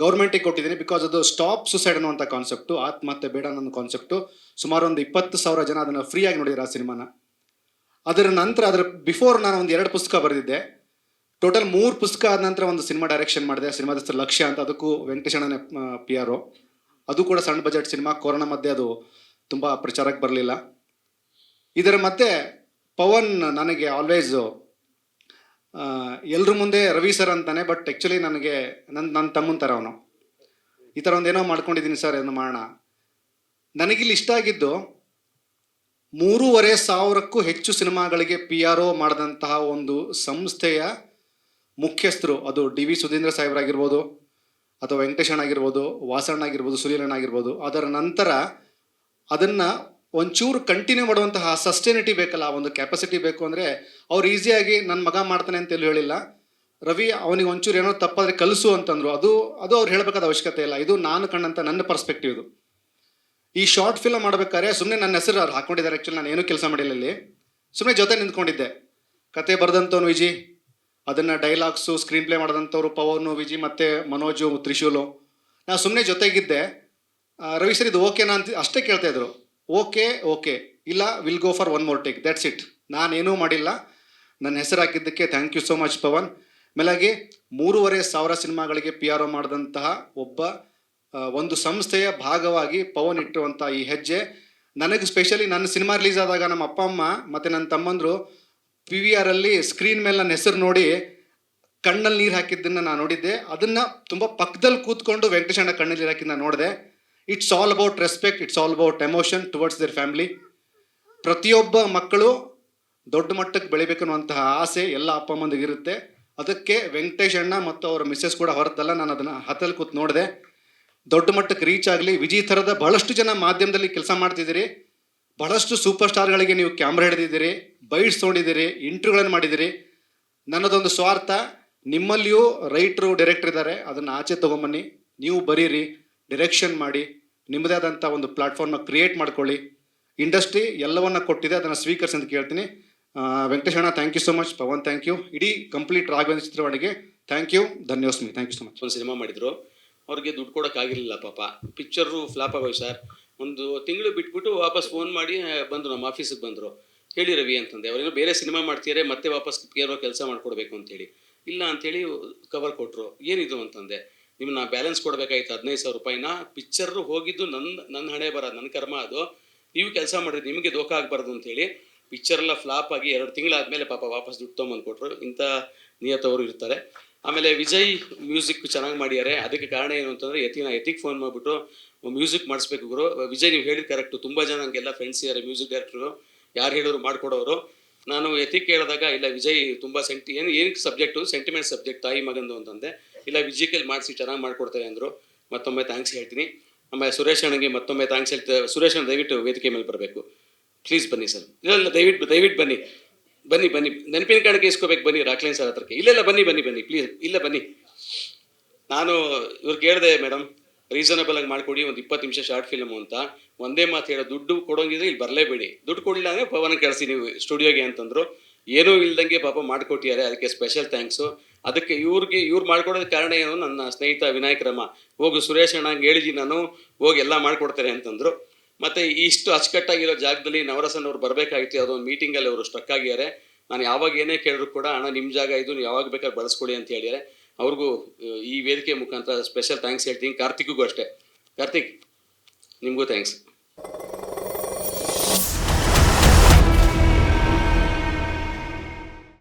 ಗೌರ್ಮೆಂಟಿಗೆ ಕೊಟ್ಟಿದ್ದೀನಿ. ಬಿಕಾಸ್ ಅದು ಸ್ಟಾಪ್ ಸುಸೈಡ್ ಅನ್ನುವಂಥ ಕಾನ್ಸೆಪ್ಟು, ಆತ್ಮಹತ್ಯೆ ಬೇಡ ಅನ್ನೋ ಕಾನ್ಸೆಪ್ಟು. ಸುಮಾರು ಒಂದು 20,000 ಜನ ಅದನ್ನು ಫ್ರೀಯಾಗಿ ನೋಡಿದ್ರು ಆ ಸಿನಿಮಾನ. ಅದರ ನಂತರ ಬಿಫೋರ್ ನಾನು ಒಂದು 2 ಪುಸ್ತಕ ಬರೆದಿದ್ದೆ. ಟೋಟಲ್ 3 ಪುಸ್ತಕ ಆದ ನಂತರ ಒಂದು ಸಿನಿಮಾ ಡೈರೆಕ್ಷನ್ ಮಾಡಿದೆ. ಸಿನಿಮಾದ ಹೆಸರು ಲಕ್ಷ್ಯ ಅಂತ. ಅದಕ್ಕೂ ವೆಂಕಟೇಶಣ್ಣನೇ PRO. ಅದು ಕೂಡ ಸಣ್ಣ ಬಜೆಟ್ ಸಿನಿಮಾ. ಕೊರೋನಾ ಮಧ್ಯೆ ಅದು ತುಂಬ ಪ್ರಚಾರಕ್ಕೆ ಬರಲಿಲ್ಲ. ಇದರ ಮಧ್ಯೆ ಪವನ್ ನನಗೆ ಆಲ್ವೇಸು ಎಲ್ಲರ ಮುಂದೆ ರವಿ ಸರ್ ಅಂತಾನೆ, ಬಟ್ ಆ್ಯಕ್ಚುಲಿ ನನಗೆ ನನ್ನ ತಮ್ಮನ ಥರ ಅವನು. ಈ ಥರ ಒಂದೇನೋ ಮಾಡ್ಕೊಂಡಿದ್ದೀನಿ ಸರ್, ಏನೋ ಮಾಡೋಣ. ನನಗಿಲ್ಲಿ ಇಷ್ಟ ಆಗಿದ್ದು 3,500ಕ್ಕೂ ಹೆಚ್ಚು ಸಿನಿಮಾಗಳಿಗೆ PRO ಮಾಡಿದಂತಹ ಒಂದು ಸಂಸ್ಥೆಯ ಮುಖ್ಯಸ್ಥರು, ಅದು DV ಸುಧೀಂದ್ರ ಸಾಹೇಬ್ರಾಗಿರ್ಬೋದು, ಅಥವಾ ವೆಂಕಟೇಶಣ್ಣ ಆಗಿರ್ಬೋದು, ವಾಸಣ್ಣ ಆಗಿರ್ಬೋದು, ಸುನೀಲಣ್ಣ ಆಗಿರ್ಬೋದು. ಅದರ ನಂತರ ಅದನ್ನು ಒಂಚೂರು ಕಂಟಿನ್ಯೂ ಮಾಡುವಂತಹ ಸಸ್ಟೈನಿಟಿ ಬೇಕಲ್ಲ, ಆ ಒಂದು ಕೆಪಾಸಿಟಿ ಬೇಕು. ಅಂದರೆ ಅವ್ರು ಈಸಿಯಾಗಿ ನನ್ನ ಮಗ ಮಾಡ್ತಾನೆ ಅಂತೇಳಿ ಹೇಳಿಲ್ಲ. ರವಿ ಅವನಿಗೆ ಒಂಚೂರು ಏನೋ ತಪ್ಪಾದರೆ ಕಲಿಸು ಅಂತಂದರು. ಅದು ಅವ್ರು ಹೇಳಬೇಕಾದ ಅವಶ್ಯಕತೆ ಇಲ್ಲ. ಇದು ನಾನು ಕಂಡಂಥ ನನ್ನ ಪರ್ಸ್ಪೆಕ್ಟಿವ್ ಇದು. ಈ ಶಾರ್ಟ್ ಫಿಲ್ಮ್ ಮಾಡಬೇಕಾದ್ರೆ ಸುಮ್ಮನೆ ನನ್ನ ಹೆಸರು ಅವ್ರು ಹಾಕ್ಕೊಂಡಿದ್ದಾರೆ. ಆ್ಯಕ್ಚುಲಿ ನಾನು ಏನೂ ಕೆಲಸ ಮಾಡಿಲ್ಲ ಇಲ್ಲಿ, ಸುಮ್ಮನೆ ಜೊತೆ ನಿಂತ್ಕೊಂಡಿದ್ದೆ. ಕತೆ ಬರೆದಂಥವನು ವಿಜಿ, ಅದನ್ನು ಡೈಲಾಗ್ಸು ಸ್ಕ್ರೀನ್ ಪ್ಲೇ ಮಾಡಿದಂಥವ್ರು ಪವನು, ವಿಜಿ ಮತ್ತು ಮನೋಜು, ತ್ರಿಶೂಲು. ನಾನು ಸುಮ್ಮನೆ ಜೊತೆಗಿದ್ದೆ. ರವಿ ಸರ್ ಇದು ಓಕೆನಾ ಅಂತ ಅಷ್ಟೇ ಕೇಳ್ತಾಯಿದ್ರು. ಓಕೆ ಇಲ್ಲ, will go for 1 more take, that's it. ನಾನೇನೂ ಮಾಡಿಲ್ಲ. ನನ್ನ ಹೆಸರು ಹಾಕಿದ್ದಕ್ಕೆ thank you so much Pavan. ಮೇಲಾಗಿ 3,500 ಸಿನಿಮಾಗಳಿಗೆ PRO ಮಾಡಿದಂತಹ ಒಂದು ಸಂಸ್ಥೆಯ ಭಾಗವಾಗಿ ಪವನ್ ಇಟ್ಟಿರುವಂಥ ಈ ಹೆಜ್ಜೆ ನನಗೆ ಸ್ಪೆಷಲಿ. ನನ್ನ ಸಿನಿಮಾ ರಿಲೀಸ್ ಆದಾಗ ನಮ್ಮ ಅಪ್ಪ ಅಮ್ಮ ಮತ್ತು ನನ್ನ ತಮ್ಮಂದರು PVRಲ್ಲಿ ಸ್ಕ್ರೀನ್ ಮೇಲೆ ನನ್ನ ಹೆಸರು ನೋಡಿ ಕಣ್ಣಲ್ಲಿ ನೀರು ಹಾಕಿದ್ದನ್ನು ನಾನು ನೋಡಿದ್ದೆ. ಅದನ್ನು ತುಂಬ ಪಕ್ಕದಲ್ಲಿ ಕೂತ್ಕೊಂಡು ವೆಂಕಟೇಶಣ್ಣ ಕಣ್ಣಲ್ಲಿ ನೀರು ಹಾಕಿದ್ದು ನಾನು ನೋಡಿದೆ. It's all about respect, it's all about emotion towards their family. ಪ್ರತಿಯೊಬ್ಬ ಮಕ್ಕಳು ದೊಡ್ಡ ಮಟ್ಟಕ್ಕೆ ಬೆಳಿಬೇಕನ್ನುವಂತಹ ಆಸೆ ಎಲ್ಲ ಅಪ್ಪ ಅಮ್ಮಂದಿಗಿರುತ್ತೆ. ಅದಕ್ಕೆ ವೆಂಕಟೇಶಣ್ಣ ಮತ್ತು ಅವರ ಮಿಸ್ಸಸ್ ಕೂಡ ಹೊರತಲ್ಲ, ನಾನು ಅದನ್ನು ಹತ್ತಲ್ಲಿ ಕೂತು ನೋಡಿದೆ. ದೊಡ್ಡ ಮಟ್ಟಕ್ಕೆ ರೀಚ್ ಆಗಲಿ. ವಿಜಯ್ ಥರದ ಬಹಳಷ್ಟು ಜನ ಮಾಧ್ಯಮದಲ್ಲಿ ಕೆಲಸ ಮಾಡ್ತಿದ್ದೀರಿ. ಬಹಳಷ್ಟು ಸೂಪರ್ ಸ್ಟಾರ್ಗಳಿಗೆ ನೀವು ಕ್ಯಾಮ್ರಾ ಹಿಡಿದಿದ್ದೀರಿ, ಬೈಟ್ಸ್ ತೊಗೊಂಡಿದ್ದೀರಿ, ಇಂಟರ್ವ್ಯೂಗಳನ್ನು ಮಾಡಿದ್ದೀರಿ. ನನ್ನದೊಂದು ಸ್ವಾರ್ಥ, ನಿಮ್ಮಲ್ಲಿಯೂ ರೈಟ್ರು, ಡೈರೆಕ್ಟರ್ ಇದ್ದಾರೆ, ಅದನ್ನು ಆಚೆ ತೊಗೊಂಬನ್ನಿ, ನೀವು ಬರೀರಿ, ಡಿರೆಕ್ಷನ್ ಮಾಡಿ, ನಿಮ್ಮದೇ ಆದಂಥ ಒಂದು ಪ್ಲಾಟ್ಫಾರ್ಮ್ನ ಕ್ರಿಯೇಟ್ ಮಾಡ್ಕೊಳ್ಳಿ. ಇಂಡಸ್ಟ್ರಿ ಎಲ್ಲವನ್ನ ಕೊಟ್ಟಿದೆ, ಅದನ್ನು ಸ್ವೀಕರಿಸಿ ಅಂತ ಕೇಳ್ತೀನಿ. ವೆಂಕಟೇಶಣ್ಣ thank you so much, Pavan thank you, ಇಡೀ ಕಂಪ್ಲೀಟ್ ರಾಘವೇಂದ್ರ ಚಿತ್ರವಾಣಿಗೆ ಥ್ಯಾಂಕ್ ಯು, ಧನ್ಯೋಸ್ಮಿ, ಥ್ಯಾಂಕ್ ಯು ಸೊ ಮಚ್. ಒಂದು ಸಿನಿಮಾ ಮಾಡಿದ್ರು, ಅವ್ರಿಗೆ ದುಡ್ಡು ಕೊಡೋಕ್ಕಾಗಿರಲಿಲ್ಲ ಪಾಪ. ಪಿಕ್ಚರು ಫ್ಲಾಪ್ ಆಗೋಯ್ತು ಸರ್. ಒಂದು ತಿಂಗಳು ಬಿಟ್ಬಿಟ್ಟು ವಾಪಸ್ ಫೋನ್ ಮಾಡಿ ಬಂದರು, ನಮ್ಮ ಆಫೀಸಿಗೆ ಬಂದರು. ಹೇಳಿ ರವಿ ಅಂತಂದೆ, ಅವರೇನೋ ಬೇರೆ ಸಿನಿಮಾ ಮಾಡ್ತಿದ್ದಾರೆ, ಮತ್ತೆ ವಾಪಸ್ ಏನೋ ಕೆಲಸ ಮಾಡಿಕೊಡ್ಬೇಕು ಅಂತೇಳಿ. ಇಲ್ಲ ಅಂಥೇಳಿ ಕವರ್ ಕೊಟ್ಟರು. ಏನಿದು ಅಂತಂದೆ. ನಿಮ್ಮನ್ನ ಬ್ಯಾಲೆನ್ಸ್ ಕೊಡಬೇಕಾಯ್ತು 15,000 ರೂಪಾಯಿನ. ಪಿಕ್ಚರ್ ಹೋಗಿದ್ದು ನನ್ನ ಹಣೆ ಬರ, ನನ್ನ ಕರ್ಮ ಅದು. ನೀವು ಕೆಲಸ ಮಾಡಿದ್ರೆ ನಿಮಗೆ ದೋಖ ಆಗಬಾರ್ದು ಅಂತೇಳಿ ಪಿಕ್ಚರ್ ಎಲ್ಲ ಫ್ಲಾಪ್ ಆಗಿ 2 ತಿಂಗಳಾದ್ಮೇಲೆ ಪಾಪ ವಾಪಸ್ ದುಡ್ಡು ತೊಗೊಂಬಂದು ಕೊಟ್ಟರು. ಇಂಥ ನಿಯತವರು ಇರ್ತಾರೆ. ಆಮೇಲೆ ವಿಜಯ್ ಮ್ಯೂಸಿಕ್ ಚೆನ್ನಾಗಿ ಮಾಡಿದ್ದಾರೆ. ಅದಕ್ಕೆ ಕಾರಣ ಏನು ಅಂತಂದರೆ ಯತಿಗೆ ಫೋನ್ ಮಾಡಿಬಿಟ್ಟು ಮ್ಯೂಸಿಕ್ ಮಾಡಿಸ್ಬೇಕು ಗುರು. ವಿಜಯ್ ನೀವು ಹೇಳಿದ ಕರೆಕ್ಟು, ತುಂಬ ಜನ ನನಗೆಲ್ಲ ಫ್ರೆಂಡ್ಸ್ ಇದ್ದಾರೆ ಮ್ಯೂಸಿಕ್ ಡೈರೆಕ್ಟ್ರು, ಯಾರು ಹೇಳಿದ್ರು ಮಾಡಿಕೊಡೋರು. ನಾನು ಯತಿಗೆ ಕೇಳಿದಾಗ ಇಲ್ಲ ವಿಜಯ್ ತುಂಬ ಏನಕ್ಕೆ ಸಬ್ಜೆಕ್ಟು ಸೆಂಟಿಮೆಂಟ್ ಸಬ್ಜೆಕ್ಟ್ ತಾಯಿ ಮಗಂದು ಅಂತಂದೆ. ಇಲ್ಲ ವಿಜಿಕಲ್ ಮಾಡಿಸಿ ಚೆನ್ನಾಗಿ ಮಾಡಿಕೊಡ್ತಾರೆ ಅಂದರು. ಮತ್ತೊಮ್ಮೆ ಥ್ಯಾಂಕ್ಸ್ ಹೇಳ್ತೀನಿ. ಆಮೇಲೆ ಸುರೇಶ್ ಅಣ್ಣಗೆ ಮತ್ತೊಮ್ಮೆ ಥ್ಯಾಂಕ್ಸ್ ಹೇಳ್ತಾರೆ. ಸುರೇಶ್ ಅಣ್ಣ ದಯವಿಟ್ಟು ವೇದಿಕೆ ಮೇಲೆ ಬರಬೇಕು ಪ್ಲೀಸ್, ಬನ್ನಿ ಸರ್. ಇಲ್ಲ ದಯವಿಟ್ಟು ಬನ್ನಿ ನೆನಪಿನ ಕಾಣಿಕೆ ಇಸ್ಕೋಬೇಕು ಬನ್ನಿ ರಾಕ್ಲೈನ್ ಸರ್ ಹತ್ರಕ್ಕೆ. ಇಲ್ಲ ಬನ್ನಿ ಪ್ಲೀಸ್, ಇಲ್ಲ ಬನ್ನಿ. ನಾನು ಇವ್ರಿಗೆ ಹೇಳಿದೆ ಮೇಡಮ್ ರೀಸನಬಲ್ ಆಗಿ ಮಾಡಿಕೊಡಿ, ಒಂದು 20 ನಿಮಿಷ ಶಾರ್ಟ್ ಫಿಲ್ಮು ಅಂತ. ಒಂದೇ ಮಾತು ಹೇಳೋ, ದುಡ್ಡು ಕೊಡೋಂಗಿದ್ರೆ ಇಲ್ಲಿ ಬರಲೇಬೇಡಿ, ದುಡ್ಡು ಕೊಡಲಿಲ್ಲ ಅಂದರೆ ಪವನ್ ಕಳಿಸಿ ನೀವು ಸ್ಟುಡಿಯೋಗೆ ಅಂತಂದರು. ಏನೂ ಇಲ್ದಂಗೆ ಪಾಪ ಮಾಡಿಕೊಟ್ಟಿದ್ದಾರೆ, ಅದಕ್ಕೆ ಸ್ಪೆಷಲ್ ಥ್ಯಾಂಕ್ಸು. ಅದಕ್ಕೆ ಇವ್ರು ಮಾಡ್ಕೊಡೋದಕ್ಕೆ ಕಾರಣ ಏನು, ನನ್ನ ಸ್ನೇಹಿತ ವಿನಾಯಕ್ ರಮ ಹೋಗು ಸುರೇಶ್ ಅಣ್ಣಂಗೆ ಹೇಳಿದ್ದೀನಿ ನಾನು, ಹೋಗಿ ಎಲ್ಲ ಮಾಡಿಕೊಡ್ತಾರೆ ಅಂತಂದರು. ಮತ್ತು ಇಷ್ಟು ಅಚ್ಚುಕಟ್ಟಾಗಿರೋ ಜಾಗದಲ್ಲಿ ನವರಸನ್ ಅವ್ರು ಬರಬೇಕಾಗಿತ್ತು, ಅದೊಂದು ಮೀಟಿಂಗಲ್ಲಿ ಅವರು ಸ್ಟ್ರಕ್ ಆಗಿದ್ದಾರೆ. ನಾನು ಯಾವಾಗ ಏನೇ ಕೇಳಿದ್ರು ಕೂಡ ಅಣ್ಣ ನಿಮ್ಮ ಜಾಗ ಇದು, ನೀವು ಯಾವಾಗ ಬೇಕಾದ್ರೆ ಬಳಸ್ಕೊಳ್ಳಿ ಅಂತ ಹೇಳಿದ್ದಾರೆ. ಅವ್ರಿಗೂ ಈ ವೇದಿಕೆ ಮುಖಾಂತರ ಸ್ಪೆಷಲ್ ಥ್ಯಾಂಕ್ಸ್ ಹೇಳ್ತೀನಿ. ಕಾರ್ತಿಕ್ಗೂ ಅಷ್ಟೇ. ಕಾರ್ತಿಕ್ ನಿಮಗೂ ಥ್ಯಾಂಕ್ಸ್.